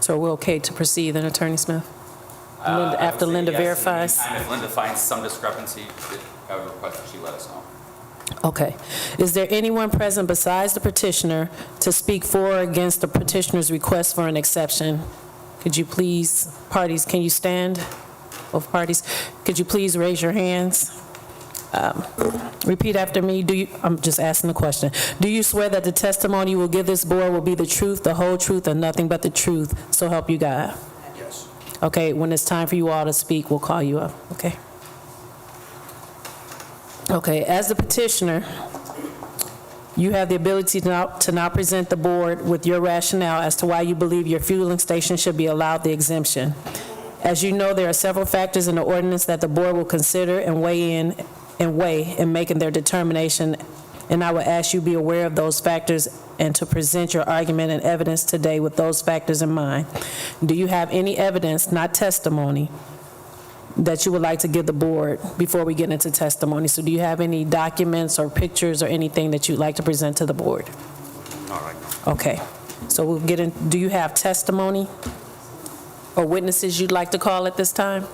So we're okay to proceed, then, Attorney Smith? Linda, I would after say Linda yes. verifies? And if Linda finds some discrepancy, I would request that she let us know. Okay. Is there anyone present besides the petitioner to speak for or against the petitioner's request for an exception? Could you please, parties, can you stand? Both parties. Could you please raise your hands? Repeat after me. I'm just asking the question. Do you swear that the testimony you will give this board will be the truth, the whole truth, and nothing but the truth, so help you God? Yes. Okay, when it's time for you all to speak, we'll call you up, okay? Okay, as the petitioner, you have the ability to now present the board with your rationale as to why you believe your fueling station should be allowed the exemption. As you know, there are several factors in the ordinance that the board will consider and weigh in making their determination, and I would ask you be aware of those factors and to present your argument and evidence today with those factors in mind. Do you have any evidence, not testimony, that you would like to give the board before we get into testimony? So do you have any documents or pictures or anything that you'd like to present to the board? Not right now. Okay, so we'll get in. Do you have testimony or witnesses you'd like to call at this time?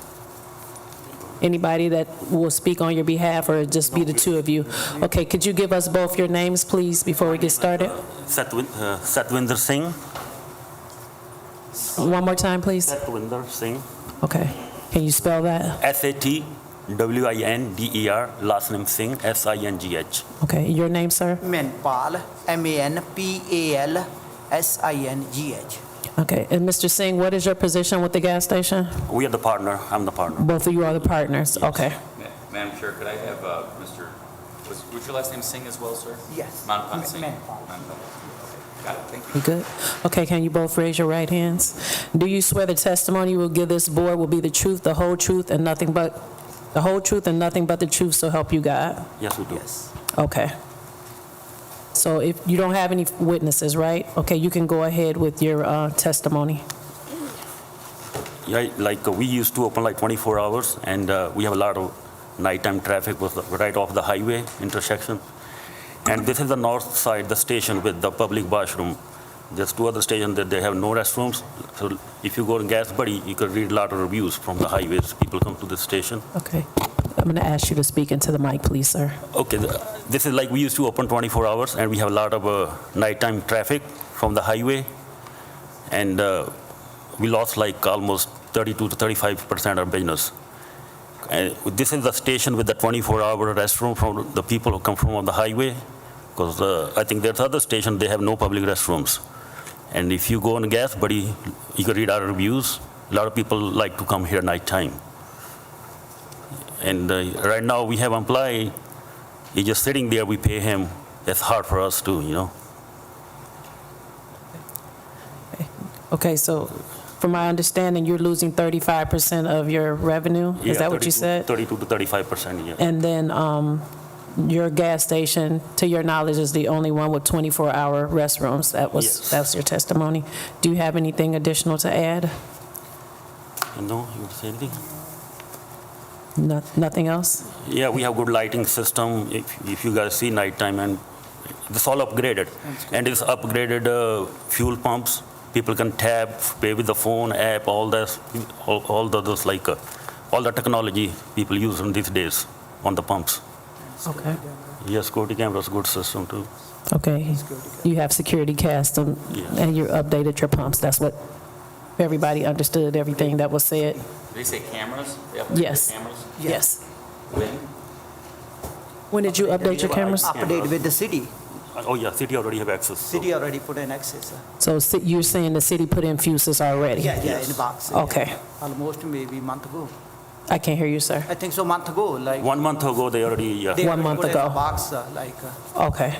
Anybody that will speak on your behalf, or just be the two of you? Okay, could you give us both your names, please, before we get started? Satwinder Singh. One more time, please. Satwinder Singh. Okay, can you spell that? Satwinder, last name Singh, Singh. Okay, your name, sir? Manpal, Manpalsingh. Okay, and Mr. Singh, what is your position with the gas station? We are the partner. I'm the partner. Both of you are the partners, okay. Madam Chair, could I have Mr., was your last name Singh as well, sir? Yes. Manpan Singh? Manpal. Manpan. Got it, thank you. You good? Okay, can you both raise your right hands? Do you swear the testimony you will give this board will be the truth, the whole truth, and nothing but the truth, so help you God? Yes, we do. Yes. Okay. So if you don't have any witnesses, right? Okay, you can go ahead with your testimony. Yeah, like we used to open like 24 hours, and we have a lot of nighttime traffic was right off the highway intersection. And this is the north side, the station with the public washroom. There's two other stations that they have no restrooms. So if you go to Gas Buddy, you could read a lot of reviews from the highways. People come to this station. Okay. I'm going to ask you to speak into the mic, please, sir. Okay, this is like we used to open 24 hours, and we have a lot of nighttime traffic from the highway. And we lost like almost 32 to 35% of business. And this is the station with the 24-hour restroom from the people who come from the highway, because I think there's other stations, they have no public restrooms. And if you go on Gas Buddy, you can read our reviews. A lot of people like to come here nighttime. And right now we have employee, he's just sitting there, we pay him. It's hard for us to, you know. Okay, so from my understanding, you're losing 35% of your revenue? Is that what you said? 32 to 35%, yeah. And then your gas station, to your knowledge, is the only one with 24-hour restrooms. Yes. That's your testimony. Do you have anything additional to add? No, you want to say anything? Nothing else? Yeah, we have good lighting system. If you guys see nighttime, and it's all upgraded. And it's upgraded fuel pumps. People can tap, pay with the phone app, all the technology people use in these days on the pumps. Okay. Yeah, security cameras, good system too. Okay. You have security cast them, and you updated your pumps. That's what everybody understood, everything that was said. Did they say cameras? They updated Yes. Cameras? Yes. When? When did you update your cameras? Update with the city. Oh yeah, city already have access. so- City already put in access. So you're saying the city put in fuses already? Yeah, in the box. Okay. Yeah. Almost maybe month ago. I can't hear you, sir. I think so month ago, like. 1 month ago, they already, they 1 month put in the ago. box, Okay.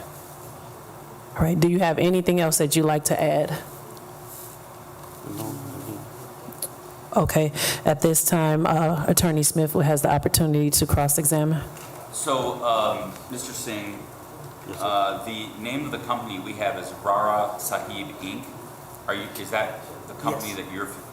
All right. Do you have anything else that you'd like to add? Okay. At this time, Attorney Smith has the opportunity to cross-examine. So, Mr. Singh, the name of the company we have is Rara Sahib Inc. Is that the company that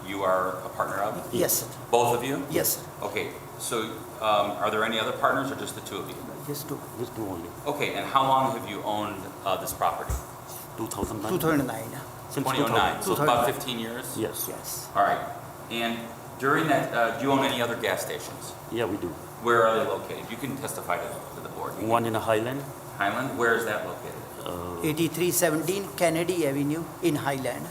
you are a partner of? Yes. Both of you? Yes. Okay, so are there any other partners or just the two of you? Just two. Just do only. Okay, and how long have you owned this property? 2009. 2009. Since 2009, so it's 2009. about 15 years? Yes. Yes. All right, and during that, do you own any other gas stations? Yeah, we do. Where are they located? You can testify to the board. One in a Highland. Highland, where is that located? 8317 Kennedy Avenue in Highland.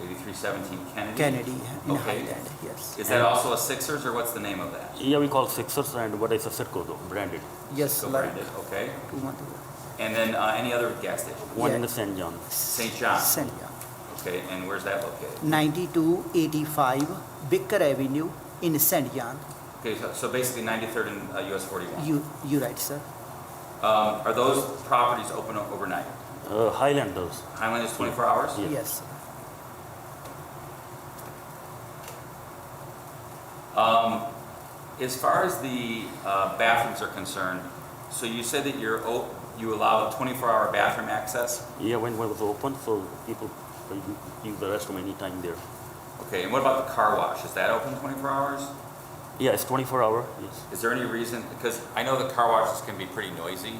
8317 Kennedy? Kennedy in Okay. Highland, yes. Is that also a Sixers, or what's the name of that? Yeah, we call Sixers, and what is a Citgo though, branded. Yes, So like branded, okay. 2 months ago. And then any other gas station? One Yeah. in the St. John. St. John? St. John. Okay, and where's that located? 9285 Bicker Avenue in St. John. Okay, so basically 93rd and US 41. You right, sir. Are those properties open overnight? Highland does. Highland is 24 hours? Yeah. Yes. As far as the bathrooms are concerned, so you said that you allow 24-hour bathroom access? Yeah, when it was open, so people can use the restroom anytime there. Okay, and what about the car wash? Is that open 24 hours? Yeah, it's 24-hour, yes. Is there any reason, because I know the car washes can be pretty noisy.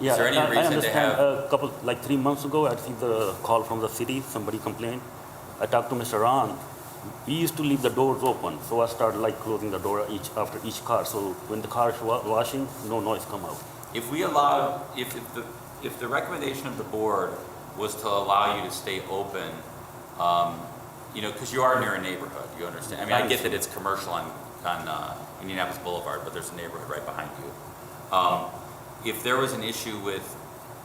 Yeah, Is there any I reason to understand. have? A couple, like 3 months ago, I received a call from the city, somebody complained. I talked to Mr. Ron. We used to leave the doors open, so I started like closing the door after each car. So when the car is washing, no noise come out. If we allowed, if the recommendation of the board was to allow you to stay open, you know, because you are near a neighborhood, you understand? I mean, I get that it's commercial on Indianapolis Boulevard, but there's a neighborhood right behind you. If there was an issue with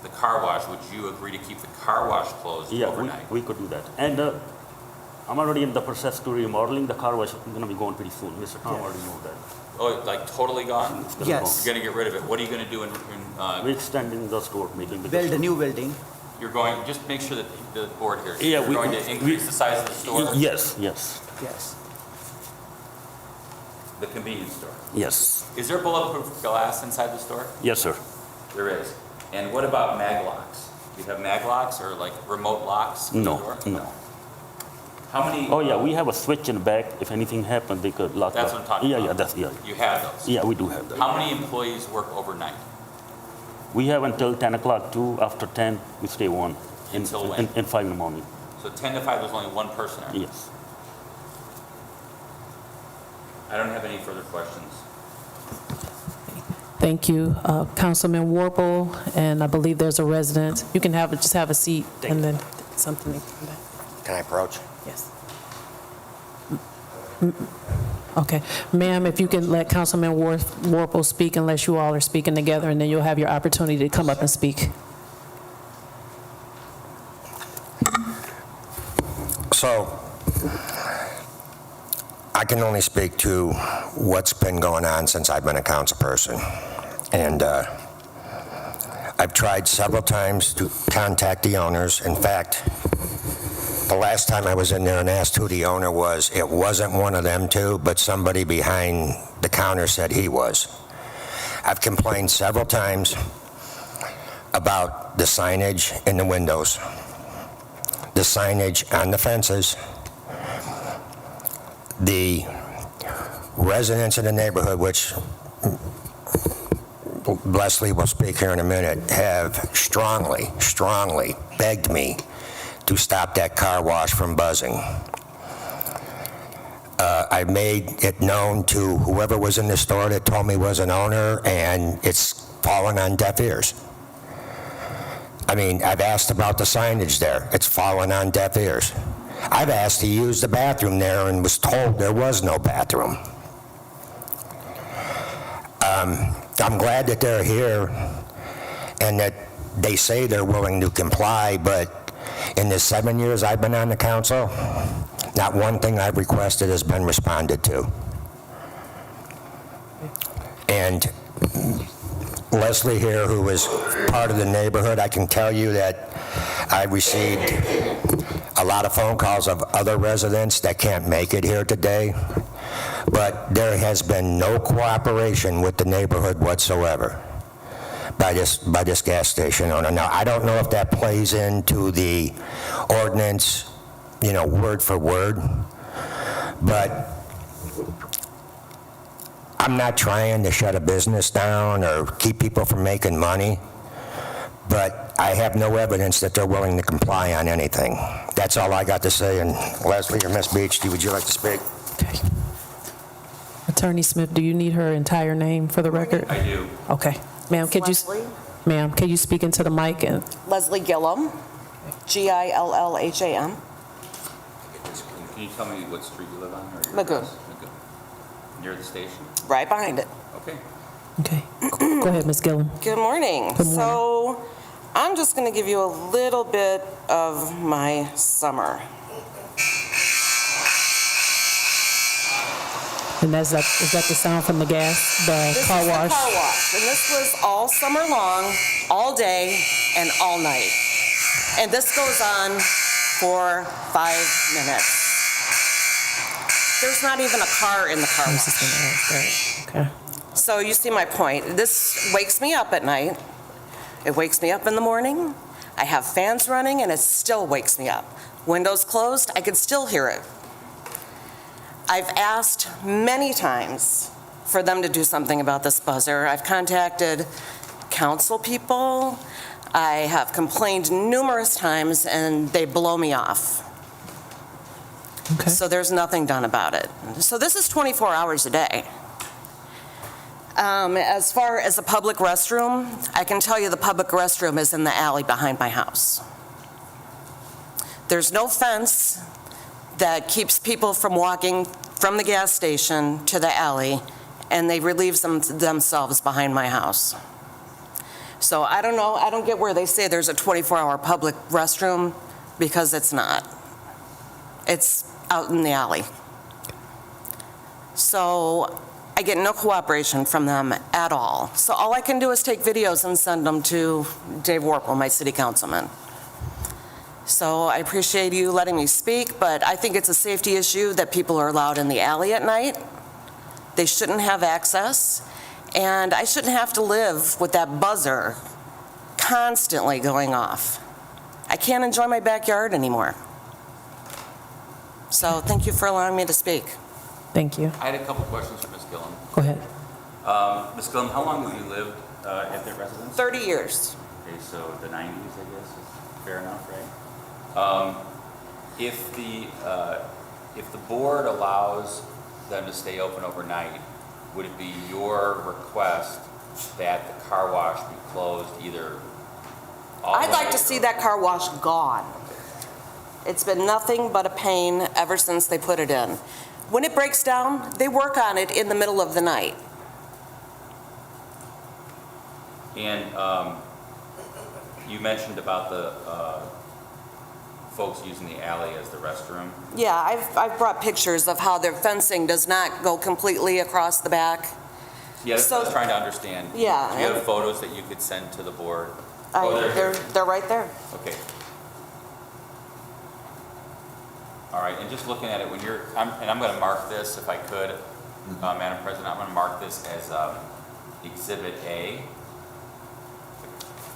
the car wash, would you agree to keep the car wash closed overnight? We could do that. And I'm already in the process to remodeling the car wash. I'm going to be going pretty soon. Mr. Tom already know that. Oh, like totally gone? Yes. You're going to get rid of it. What are you going to do We're extending the store, making bigger Build a store. new building. You're going, just make sure that the board hears. Yeah, You're going to increase the size of the store? Yes, yes, Yes. The convenience store? yes, Is there bulletproof glass inside the store? yes, sir. There is. And what about mag locks? Do you have mag locks or like remote locks to the No, door? no. How many? Oh, yeah, we have a switch in the back. If anything happens, they could lock it up. That's what I'm talking Yeah, about. yeah, that's, yeah. You have those? Yeah, we do have that. How many employees work overnight? We have until 10 o'clock too. After 10, we stay on. Until when? In 5 in the morning, So 10 to 5, there's only one person there? yes. I don't have any further questions. Thank you. Councilman Warple, and I believe there's a resident. You can just have a seat and then something. Can I approach? Yes. Okay. Ma'am, if you can let Councilman Warple speak unless you all are speaking together, and then you'll have your opportunity to come up and speak. So, I can only speak to what's been going on since I've been a council person. And I've tried several times to contact the owners. In fact, the last time I was in there and asked who the owner was, it wasn't one of them two, but somebody behind the counter said he was. I've complained several times about the signage in the windows, the signage on the fences. The residents in the neighborhood, which Leslie will speak here in a minute, have strongly begged me to stop that car wash from buzzing. I made it known to whoever was in the store that told me was an owner, and it's fallen on deaf ears. I mean, I've asked about the signage there. It's fallen on deaf ears. I've asked to use the bathroom there and was told there was no bathroom. I'm glad that they're here and that they say they're willing to comply, but in the 7 years I've been on the council, not one thing I've requested has been responded to. And Leslie here, who is part of the neighborhood, I can tell you that I received a lot of phone calls of other residents that can't make it here today, but there has been no cooperation with the neighborhood whatsoever by this gas station owner. Now, I don't know if that plays into the ordinance, you know, word for word, but I'm not trying to shut a business down or keep people from making money, but I have no evidence that they're willing to comply on anything. That's all I got to say. And Leslie or Ms. Beach, would you like to speak? Okay. Attorney Smith, do you need her entire name for the record? I do. Okay. Ma'am, could you, Leslie? ma'am, can you speak into the mic? And Leslie Gillum, Gillham. Can you tell me what street you live on? Or your Magoo. address? Magoo. Near the station? Right behind it. Okay. Okay. Go ahead, Ms. Gillum. Good morning. Good morning. So I'm just going to give you a little bit of my summer. And is that the sound from the car wash? This is the car wash, and this was all summer long, all day, and all night. And this goes on for 5 minutes. There's not even a car in the car wash. Okay. So you see my point. This wakes me up at night. It wakes me up in the morning. I have fans running, and it still wakes me up. Windows closed, I can still hear it. I've asked many times for them to do something about this buzzer. I've contacted council people. I have complained numerous times, and they blow me off. Okay. So there's nothing done about it. So this is 24 hours a day. As far as a public restroom, I can tell you the public restroom is in the alley behind my house. There's no fence that keeps people from walking from the gas station to the alley, and they relieve themselves behind my house. So I don't know, I don't get where they say there's a 24-hour public restroom, because it's not. It's out in the alley. So I get no cooperation from them at all. So all I can do is take videos and send them to Dave Warple, my city councilman. So I appreciate you letting me speak, but I think it's a safety issue that people are allowed in the alley at night. They shouldn't have access, and I shouldn't have to live with that buzzer constantly going off. I can't enjoy my backyard anymore. So thank you for allowing me to speak. Thank you. I had a couple questions for Ms. Gillum. Go ahead. Ms. Gillum, how long have you lived at their residence? 30 years. Okay, so the 90s, I guess, is fair enough, right? If the board allows them to stay open overnight, would it be your request that the car wash be closed either all I'd like night to see that car wash gone. It's been nothing but a pain ever since they put it in. When it breaks down, they work on it in the middle of the night. And you mentioned about the folks using the alley as the restroom. Yeah, I've brought pictures of how their fencing does not go completely across the back. Yeah, that's what I was So- trying to understand. Yeah, Do you have and- photos that you could send to the board? Oh, They're right there. Okay. All right, and just looking at it, when you're, and I'm going to mark this, if I could, Madam President, I'm going to mark this as Exhibit A.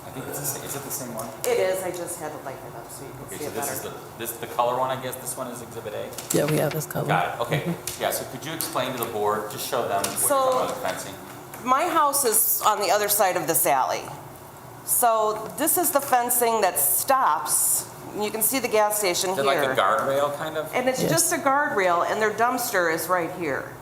I think it's, is it the same one? It is, I just had to light it up so you can Okay, see so it this is better. the color one, I guess, this one is Exhibit A? Yeah, we have this covered. Got it, okay. Yeah, so could you explain to the board, just show them what you're talking about the fencing? My house is on the other side of this alley. So this is the fencing that stops. You can see the gas station Is here. it like a guardrail, kind of? And it's just a guardrail, and their dumpster is right here.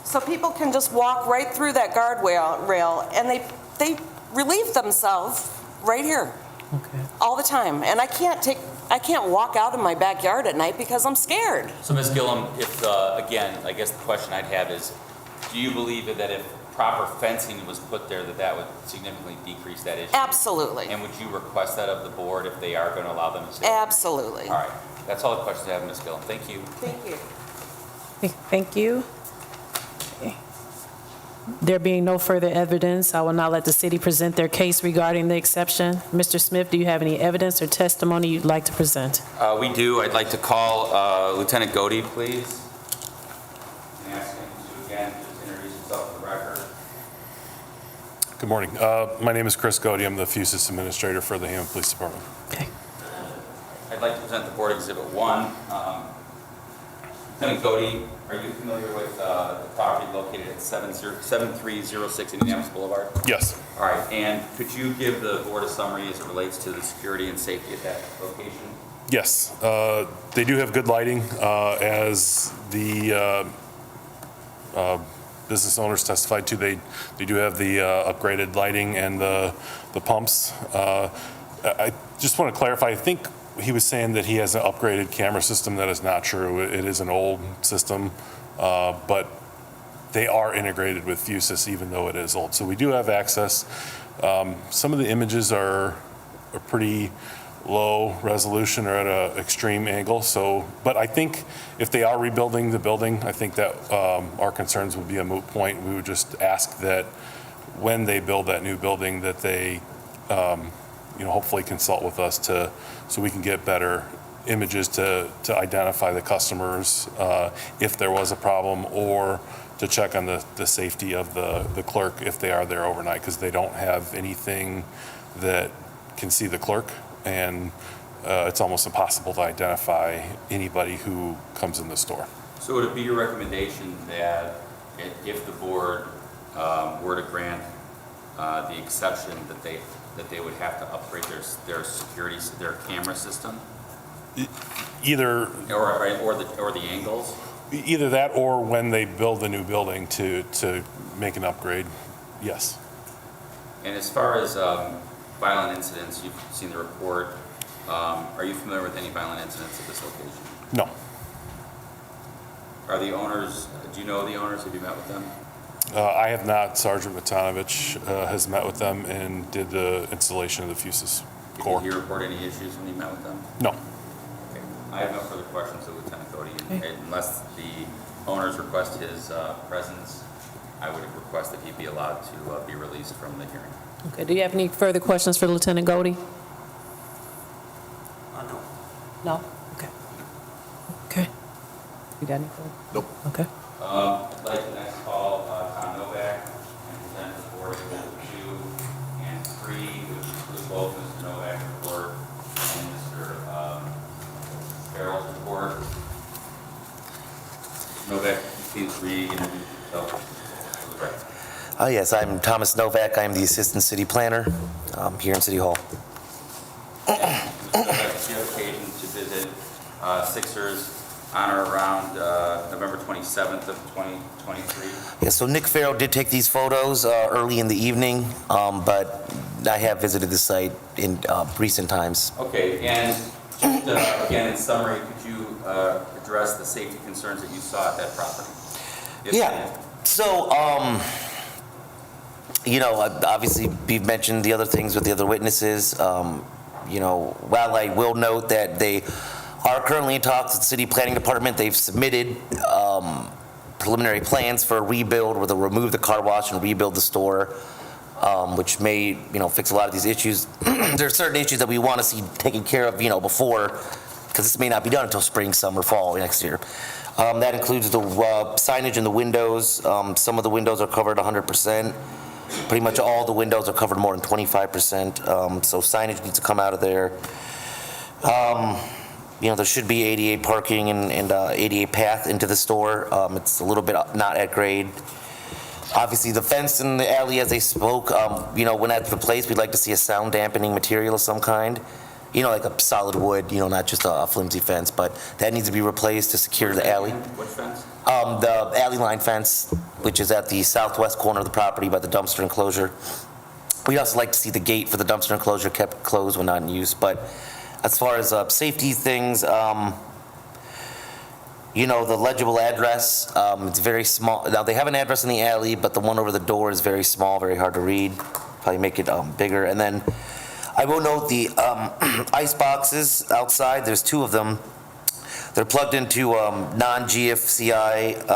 So people can just walk right through that guardrail, and they relieve themselves right here. Okay. All the time. And I can't walk out in my backyard at night because I'm scared. So Ms. Gillum, if, again, I guess the question I'd have is, do you believe that if proper fencing was put there, that would significantly decrease that issue? Absolutely. And would you request that of the board if they are going to allow them to stay? Absolutely. All right. That's all the questions I have, Ms. Gillum. Thank you. Thank you. Thank you. There being no further evidence, I will now let the city present their case regarding the exception. Mr. Smith, do you have any evidence or testimony you'd like to present? We do. I'd like to call Lieutenant Godey, please. And ask him to, again, just introduce himself for the record. Good morning. My name is Chris Godey. I'm the FUSIS Administrator for the Hammond Police Department. Okay. I'd like to present the board Exhibit 1. Lieutenant Godey, are you familiar with the property located at 7306 Indianapolis Boulevard? Yes. All right, and could you give the board a summary as it relates to the security and safety at that location? Yes. They do have good lighting, as the business owners testified to. They do have the upgraded lighting and the pumps. I just want to clarify, I think he was saying that he has an upgraded camera system. That is not true. It is an old system, but they are integrated with FUSIS even though it is old. So we do have access. Some of the images are pretty low resolution or at an extreme angle. So, but I think if they are rebuilding the building, I think that our concerns would be a moot point. We would just ask that when they build that new building that they hopefully consult with us so we can get better images to identify the customers if there was a problem, or to check on the safety of the clerk if they are there overnight, because they don't have anything that can see the clerk, and it's almost impossible to identify anybody who comes in the store. So would it be your recommendation that if the board were to grant the exception that they would have to upgrade their security, their camera system? Either or the angles? Either that, or when they build the new building to make an upgrade, yes. And as far as violent incidents, you've seen the report. Are you familiar with any violent incidents at this location? No. Are the owners, do you know the owners? Have you met with them? I have not. Sergeant Matanovich has met with them and did the installation of the FUSIS core. Did he report any issues when you met with them? No. Okay. I have no further questions of Lieutenant Godey. Unless the owners request his presence, I would request that he be allowed to be released from the hearing. Okay, do you have any further questions for Lieutenant Godey? No. You got anything? Nope. Okay. I'd like to next call Tom Novak and present the board exhibit 2 and 3, which include both Mr. Novak's report and Mr. Carroll's report. Mr. Novak, please reintroduce yourself. Yes, I'm Thomas Novak. I'm the Assistant City Planner here in City Hall. Mr. Novak, did you have occasion to visit Sixers on or around November 27th of 2023? Yeah, so Nick Farrell did take these photos early in the evening, but I have visited the site in recent times. Okay, and just again, in summary, could you address the safety concerns that you saw at that property? Yeah, so, obviously, we've mentioned the other things with the other witnesses. While I will note that they are currently in talks with the city planning department, they've submitted preliminary plans for a rebuild where they'll remove the car wash and rebuild the store, which may, fix a lot of these issues. There are certain issues that we want to see taken care of, before, because this may not be done until spring, summer, fall next year. That includes the signage in the windows. Some of the windows are covered 100%. Pretty much all the windows are covered more than 25%. So signage needs to come out of there. There should be ADA parking and ADA path into the store. It's a little bit not at grade. Obviously, the fence in the alley, as they spoke, when that's replaced, we'd like to see a sound dampening material of some kind. Like a solid wood, not just a flimsy fence, but that needs to be replaced to secure the alley. What fence? The alley line fence, which is at the southwest corner of the property by the dumpster enclosure. We'd also like to see the gate for the dumpster enclosure kept closed when not in use. But as far as safety things, the legible address, it's very small. Now, they have an address in the alley, but the one over the door is very small, very hard to read. Probably make it bigger. And then I will note the ice boxes outside. There's 2 of them. They're plugged into non-GFCI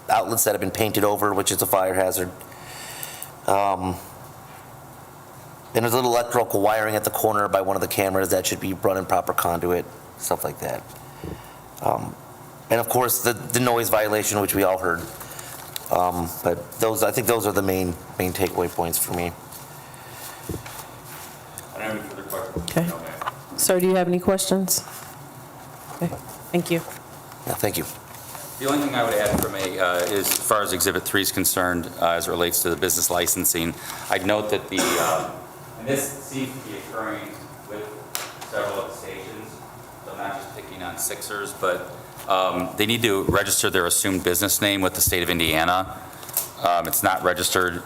outlets that have been painted over, which is a fire hazard. And there's a little electrical wiring at the corner by one of the cameras that should be run in proper conduit, stuff like that. And of course, the noise violation, which we all heard. But I think those are the main takeaway points for me. I don't have any further questions. Okay. Sir, do you have any questions? Okay, thank you. Yeah, thank you. The only thing I would add from is as far as Exhibit 3 is concerned, as it relates to the business licensing, I'd note that and this seems to be occurring with several of the stations, so I'm not just picking on Sixers, but they need to register their assumed business name with the state of Indiana. It's not registered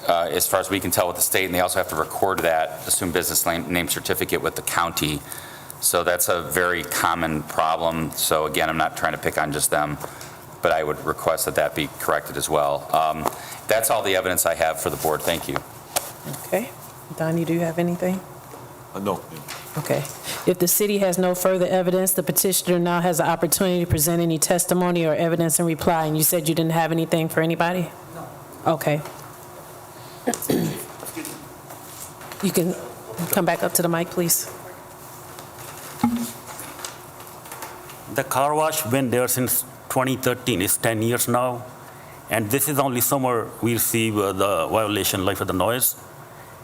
as far as we can tell with the state, and they also have to record that assumed business name certificate with the county. So that's a very common problem. So again, I'm not trying to pick on just them, but I would request that be corrected as well. That's all the evidence I have for the board. Thank you. Okay. Donnie, do you have anything? No. Okay. If the city has no further evidence, the petitioner now has the opportunity to present any testimony or evidence in reply. And you said you didn't have anything for anybody? No. Okay. You can come back up to the mic, please. The car wash been there since 2013. It's 10 years now. And this is only summer we receive the violation like for the noise.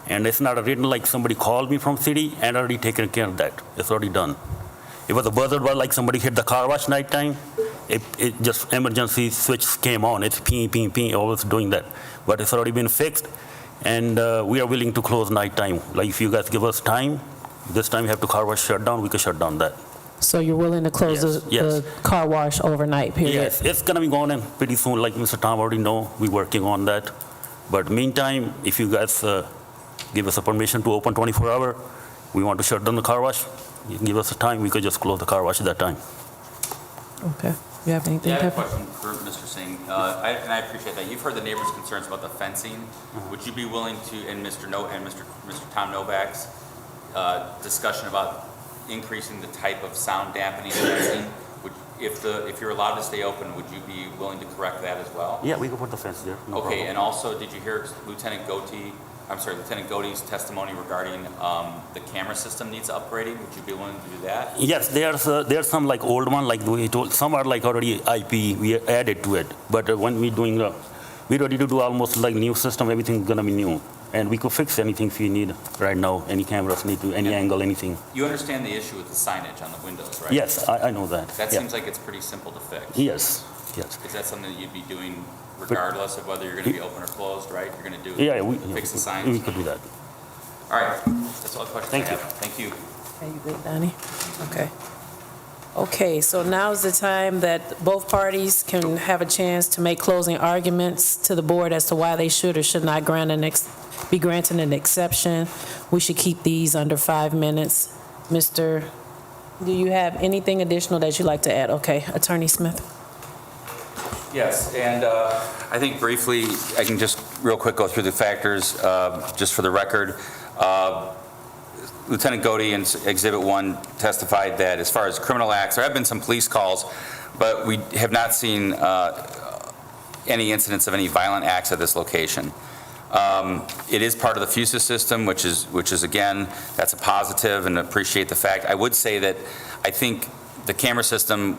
And it's not written like somebody called me from city and already taken care of that. It's already done. It was a buzzer was like somebody hit the car wash nighttime. It just emergency switch came on. It's ping, ping, ping, always doing that. But it's already been fixed. And we are willing to close nighttime. Like if you guys give us time, this time you have to car wash shut down, we can shut down that. So you're willing to close the car wash overnight, period? Yes, it's going to be going in pretty soon. Like Mr. Tom already know, we're working on that. But meantime, if you guys give us a permission to open 24-hour, we want to shut down the car wash, you can give us a time, we could just close the car wash at that time. Okay. You have anything? Yeah, I have a question for Mr. Singh, and I appreciate that. You've heard the neighbors' concerns about the fencing. Would you be willing to, and Mr. Tom Novak's discussion about increasing the type of sound dampening fencing? If you're allowed to stay open, would you be willing to correct that as well? Yeah, we can put the fence there. No okay, problem. and also, did you hear Lieutenant Goatee I'm sorry, Lieutenant Godey's testimony regarding the camera system needs upgrading. Would you be willing to do that? Yes, there's some like old one, like we told, some are like already IP, we added to it. But when we doing, we ready to do almost like new system, everything's gonna be new. And we could fix anything if you need right now, any cameras need to, any angle, anything. You understand the issue with the signage on the windows, right? Yes, I know that. That Yeah. seems like it's pretty simple to fix. Yes, yes. Is that something that you'd be doing regardless of whether you're going to be open or closed, right? You're going to do, fix the signs? We could do that. All right, that's all the questions I Thank you. have. Thank you. Okay, you good, Donnie? Okay. Okay, so now is the time that both parties can have a chance to make closing arguments to the board as to why they should or should not be granted an exception. We should keep these under 5 minutes. Mr., do you have anything additional that you'd like to add? Okay, Attorney Smith. Yes, and I think briefly, I can just real quick go through the factors, just for the record. Lieutenant Godey in Exhibit 1 testified that as far as criminal acts, there have been some police calls, but we have not seen any incidents of any violent acts at this location. It is part of the FUSA system, which is again, that's a positive, and appreciate the fact. I would say that I think the camera system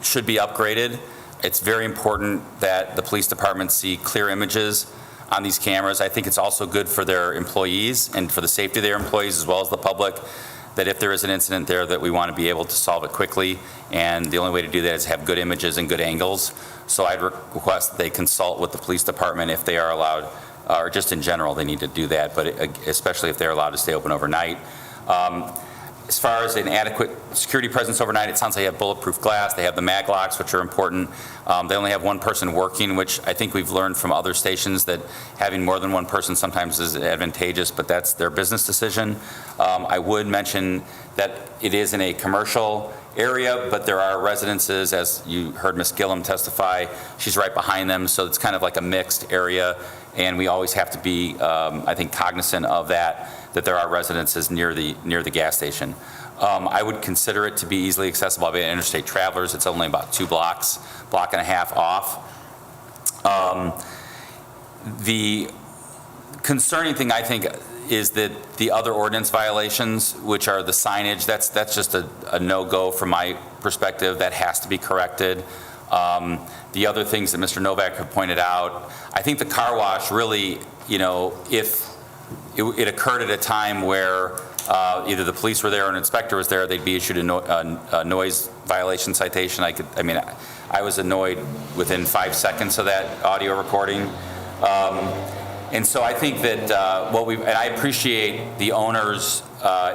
should be upgraded. It's very important that the police department see clear images on these cameras. I think it's also good for their employees and for the safety of their employees as well as the public, that if there is an incident there, that we want to be able to solve it quickly. And the only way to do that is have good images and good angles. So I'd request that they consult with the police department if they are allowed, or just in general, they need to do that, but especially if they're allowed to stay open overnight. As far as an adequate security presence overnight, it sounds like they have bulletproof glass. They have the mag locks, which are important. They only have one person working, which I think we've learned from other stations that having more than one person sometimes is advantageous, but that's their business decision. I would mention that it is in a commercial area, but there are residences, as you heard Ms. Gillum testify. She's right behind them, so it's kind of like a mixed area, and we always have to be, I think, cognizant of that there are residences near the gas station. I would consider it to be easily accessible by interstate travelers. It's only about 2 blocks, block and a half off. The concerning thing, I think, is that the other ordinance violations, which are the signage, that's just a no-go from my perspective. That has to be corrected. The other things that Mr. Novak had pointed out, I think the car wash really, if it occurred at a time where either the police were there or an inspector was there, they'd be issued a noise violation citation. I was annoyed within 5 seconds of that audio recording. And so I think that and I appreciate the owners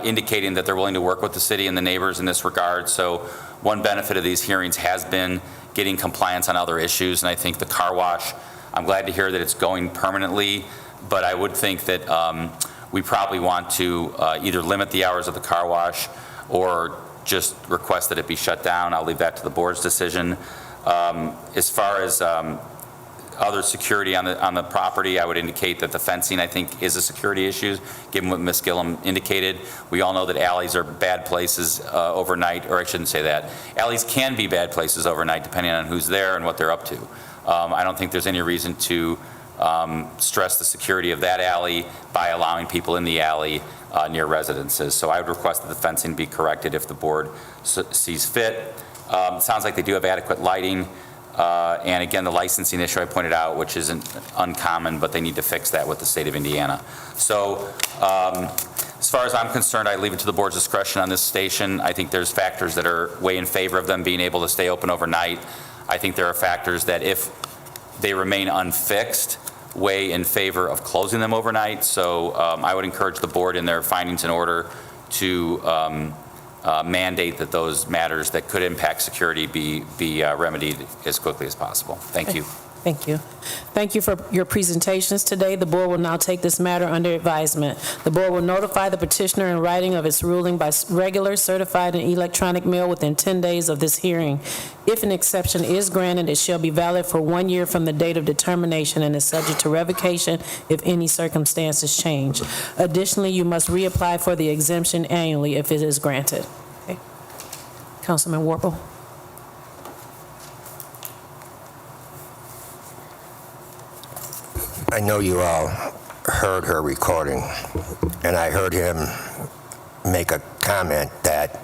indicating that they're willing to work with the city and the neighbors in this regard. So one benefit of these hearings has been getting compliance on other issues, and I think the car wash, I'm glad to hear that it's going permanently, but I would think that we probably want to either limit the hours of the car wash or just request that it be shut down. I'll leave that to the board's decision. As far as other security on the property, I would indicate that the fencing, I think, is a security issue, given what Ms. Gillum indicated. We all know that alleys are bad places overnight, or I shouldn't say that. Alleys can be bad places overnight, depending on who's there and what they're up to. I don't think there's any reason to stress the security of that alley by allowing people in the alley near residences. So I would request that the fencing be corrected if the board sees fit. It sounds like they do have adequate lighting. And again, the licensing issue I pointed out, which isn't uncommon, but they need to fix that with the state of Indiana. So as far as I'm concerned, I leave it to the board's discretion on this station. I think there's factors that are way in favor of them being able to stay open overnight. I think there are factors that if they remain unfixed, weigh in favor of closing them overnight. So I would encourage the board in their findings in order to mandate that those matters that could impact security be remedied as quickly as possible. Thank you. Thank you. Thank you for your presentations today. The board will now take this matter under advisement. The board will notify the petitioner in writing of its ruling by regular, certified, and electronic mail within 10 days of this hearing. If an exception is granted, it shall be valid for 1 year from the date of determination and is subject to revocation if any circumstances change. Additionally, you must reapply for the exemption annually if it is granted. Okay. Councilman Warple. I know you all heard her recording, and I heard him make a comment that,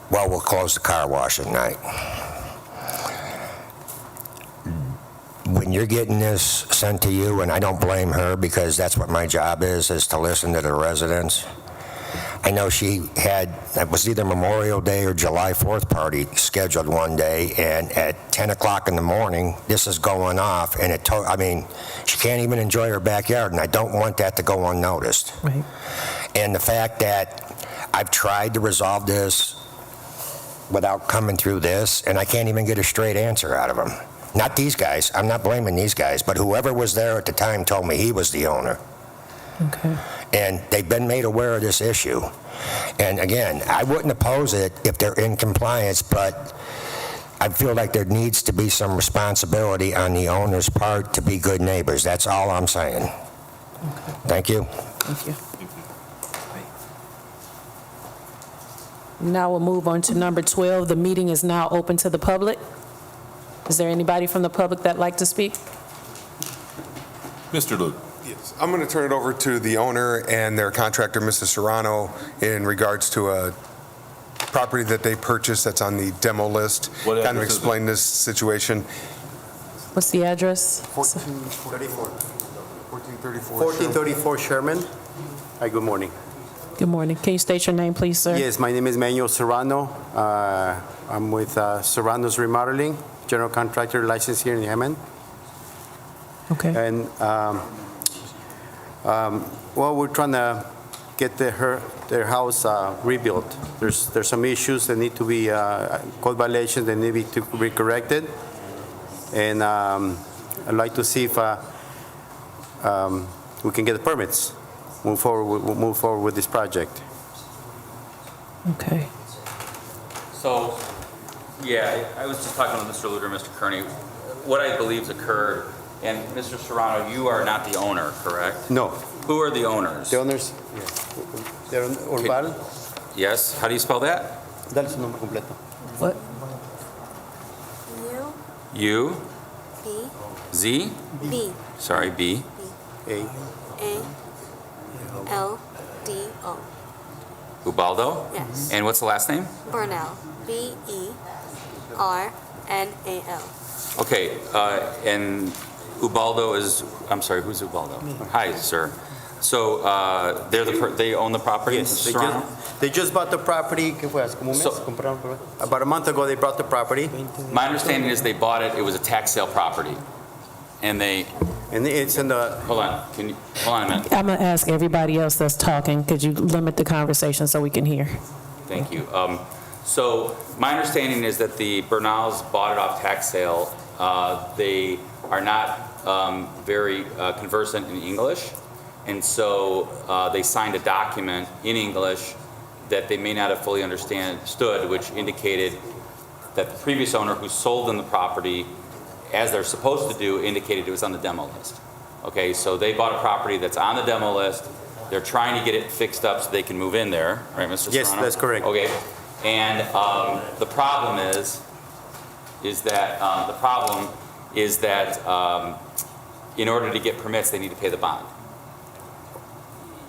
well, we'll close the car wash at night. When you're getting this sent to you, and I don't blame her because that's what my job is to listen to the residents. I know she had, it was either Memorial Day or July 4th party scheduled one day, and at 10 o'clock in the morning, this is going off, and I mean, she can't even enjoy her backyard, and I don't want that to go unnoticed. Right. And the fact that I've tried to resolve this without coming through this, and I can't even get a straight answer out of them. Not these guys, I'm not blaming these guys, but whoever was there at the time told me he was the owner. Okay. And they've been made aware of this issue. And again, I wouldn't oppose it if they're in compliance, but I feel like there needs to be some responsibility on the owner's part to be good neighbors. That's all I'm saying. Okay. Thank you. Thank you. Now we'll move on to number 12. The meeting is now open to the public. Is there anybody from the public that'd like to speak? Mr. Luke. Yes, I'm going to turn it over to the owner and their contractor, Mrs. Serrano, in regards to a property that they purchased that's on the demo list. What Kind of address is explain this situation. What's the address? 1434 Sherman. Hi, good morning. Good morning. Can you state your name, please, sir? Yes, my name is Manuel Serrano. I'm with Serrano's Remodeling, general contractor licensed here in Hammond. Okay. And, well, we're trying to get their house rebuilt. There's some issues that need to be, code violations that need to be corrected. And I'd like to see if we can get the permits, move forward with this project. Okay. So, yeah, I was just talking with Mr. Luter, Mr. Kearney. What I believe's occurred, and Mr. Serrano, you are not the owner, correct? No. Who are the owners? The owners, they're Urbal. Yes, how do you spell that? Dale su nombre completo. What? U? B. Z? B. Sorry, B. A. L. D. O. Ubaldo? Yes. And what's the last name? Bernal. B-E-R-N-A-L. Okay, and Ubaldo is, I'm sorry, who's Ubaldo? Hi, sir. So, they own the property? Yes, Serrano? they just bought the property. ¿Qué fue? ¿Como un mes? About a month ago, they bought the property. My understanding is they bought it was a tax sale property. And it's in the... Hold on, hold on a minute. I'm going to ask everybody else that's talking, could you limit the conversation so we can hear? Thank you. So my understanding is that the Bernals bought it off tax sale. They are not very conversant in English, and so they signed a document in English that they may not have fully understood, which indicated that the previous owner who sold them the property, as they're supposed to do, indicated it was on the demo list. Okay, so they bought a property that's on the demo list. They're trying to get it fixed up so they can move in there, right, Mr. Serrano? Yes, that's correct. Okay, and the problem is that in order to get permits, they need to pay the bond.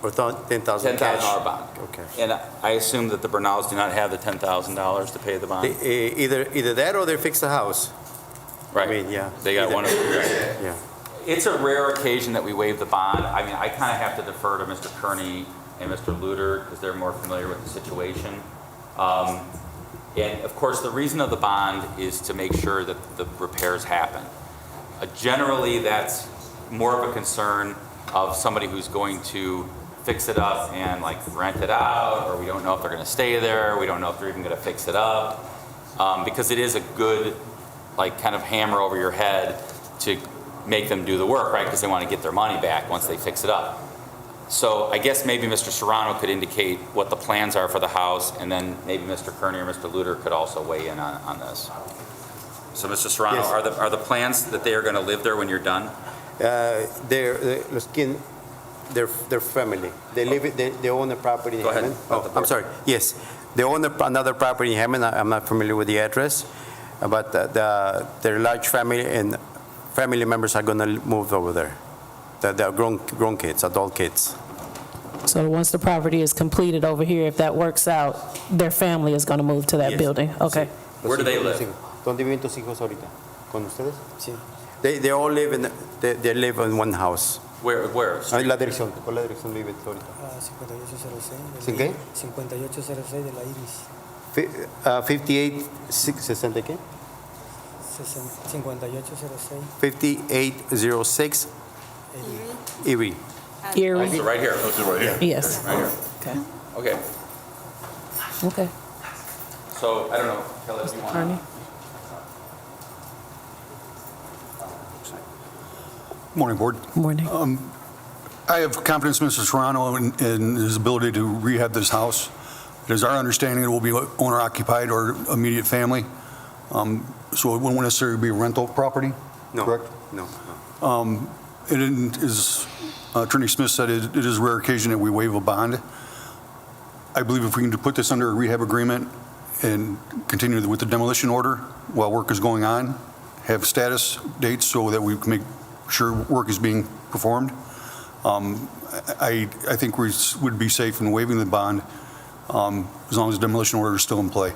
Or $10,000 cash. $10,000 bond. Okay. And I assume that the Bernals do not have the $10,000 to pay the bond. Either that or they fix the house. Right. I mean, yeah. They got one of them. Yeah. It's a rare occasion that we waive the bond. I mean, I kind of have to defer to Mr. Kearney and Mr. Luter because they're more familiar with the situation. And of course, the reason of the bond is to make sure that the repairs happen. Generally, that's more of a concern of somebody who's going to fix it up and like rent it out, or we don't know if they're going to stay there. We don't know if they're even going to fix it up, because it is a good, like, kind of hammer over your head to make them do the work, right? Because they want to get their money back once they fix it up. So I guess maybe Mr. Serrano could indicate what the plans are for the house, and then maybe Mr. Kearney or Mr. Luter could also weigh in on this. So, Mr. Serrano, Yes. are the plans that they are going to live there when you're done? Their family. They live. They own a property in Go ahead. Hammond. Oh, I'm sorry. Yes, they own another property in Hammond. I'm not familiar with the address, but their large family and family members are going to move over there. They're grown kids, adult kids. So once the property is completed over here, if that works out, their family is going to move to that Yes. building? Okay. Where do they live? ¿Dónde viven tus hijos ahorita? ¿Con ustedes? Sí. They all live they live in one house. Where? La dirección, ¿cuál es la dirección vive ahorita? 5806. ¿Sin qué? 5806 de la Iris. 5860 qué? 5806. 5806 Erie. Erie. So right here. Right here. Yes. Right here. Okay. Okay. Okay. So, I don't know, Kelly, if you want Attorney? Morning, Board. Morning. I have confidence in Mr. Serrano in his ability to rehab this house. It is our understanding it will be owner-occupied or immediate family, so it won't necessarily be a rental property, correct? No. It is, Attorney Smith said, it is a rare occasion that we waive a bond. I believe if we can put this under a rehab agreement and continue with the demolition order while work is going on, have status dates so that we can make sure work is being performed, I think we would be safe in waiving the bond as long as the demolition order is still in play.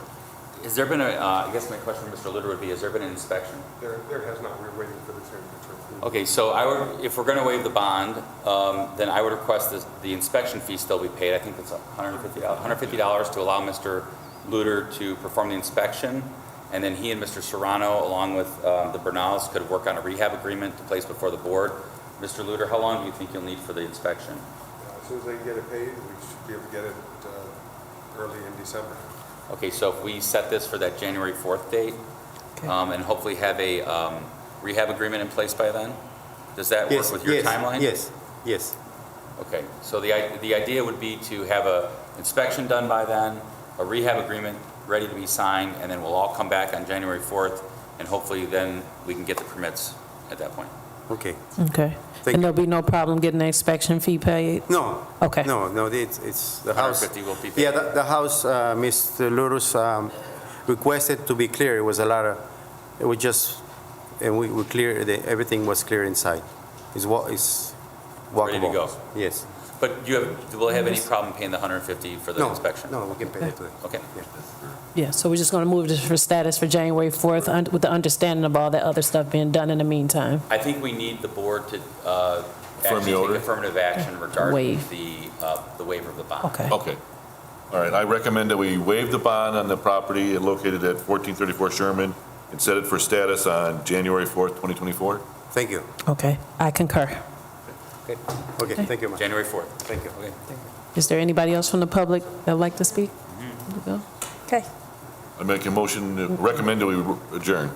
Has there been I guess my question to Mr. Lutter would be, has there been an inspection? There has not, we're waiting for this hearing to turn. Okay, so if we're going to waive the bond, then I would request the inspection fee still be paid. I think it's $150 to allow Mr. Lutter to perform the inspection, and then he and Mr. Serrano, along with the Bernals, could work on a rehab agreement to place before the board. Mr. Lutter, how long do you think you'll need for the inspection? As soon as they can get it paid, we should be able to get it early in December. Okay, so if we set this for that January 4th date, and hopefully have a rehab agreement in place by then? Does that work with your timeline? Yes. Okay, so the idea would be to have a inspection done by then, a rehab agreement ready to be signed, and then we'll all come back on January 4th, and hopefully then we can get the permits at that point. Okay. Okay. And there'll be no problem getting the inspection fee paid? No. Okay. No, it's the house. 150 will be paid. Yeah, the house, Mr. Lurus requested to be clear. It was a lot of, it was just, and we clear, everything was clear inside. It's walkable. Ready to go? Yes. But will they have any problem paying the 150 for the inspection? No, we can pay that today. Okay. Yeah, so we're just going to move this for status for January 4th with the understanding of all that other stuff being done in the meantime. I think we need the board to Affirm the actually order? take affirmative action regarding Waive. the waiver of the bond. Okay. Okay. All right, I recommend that we waive the bond on the property located at 1434 Sherman and set it for status on January 4th, 2024. Thank you. Okay, I concur. Okay, thank you, ma'am. January 4th. Thank you. Okay. Is there anybody else from the public that would like to speak? Okay. I make a motion, recommend that we adjourn.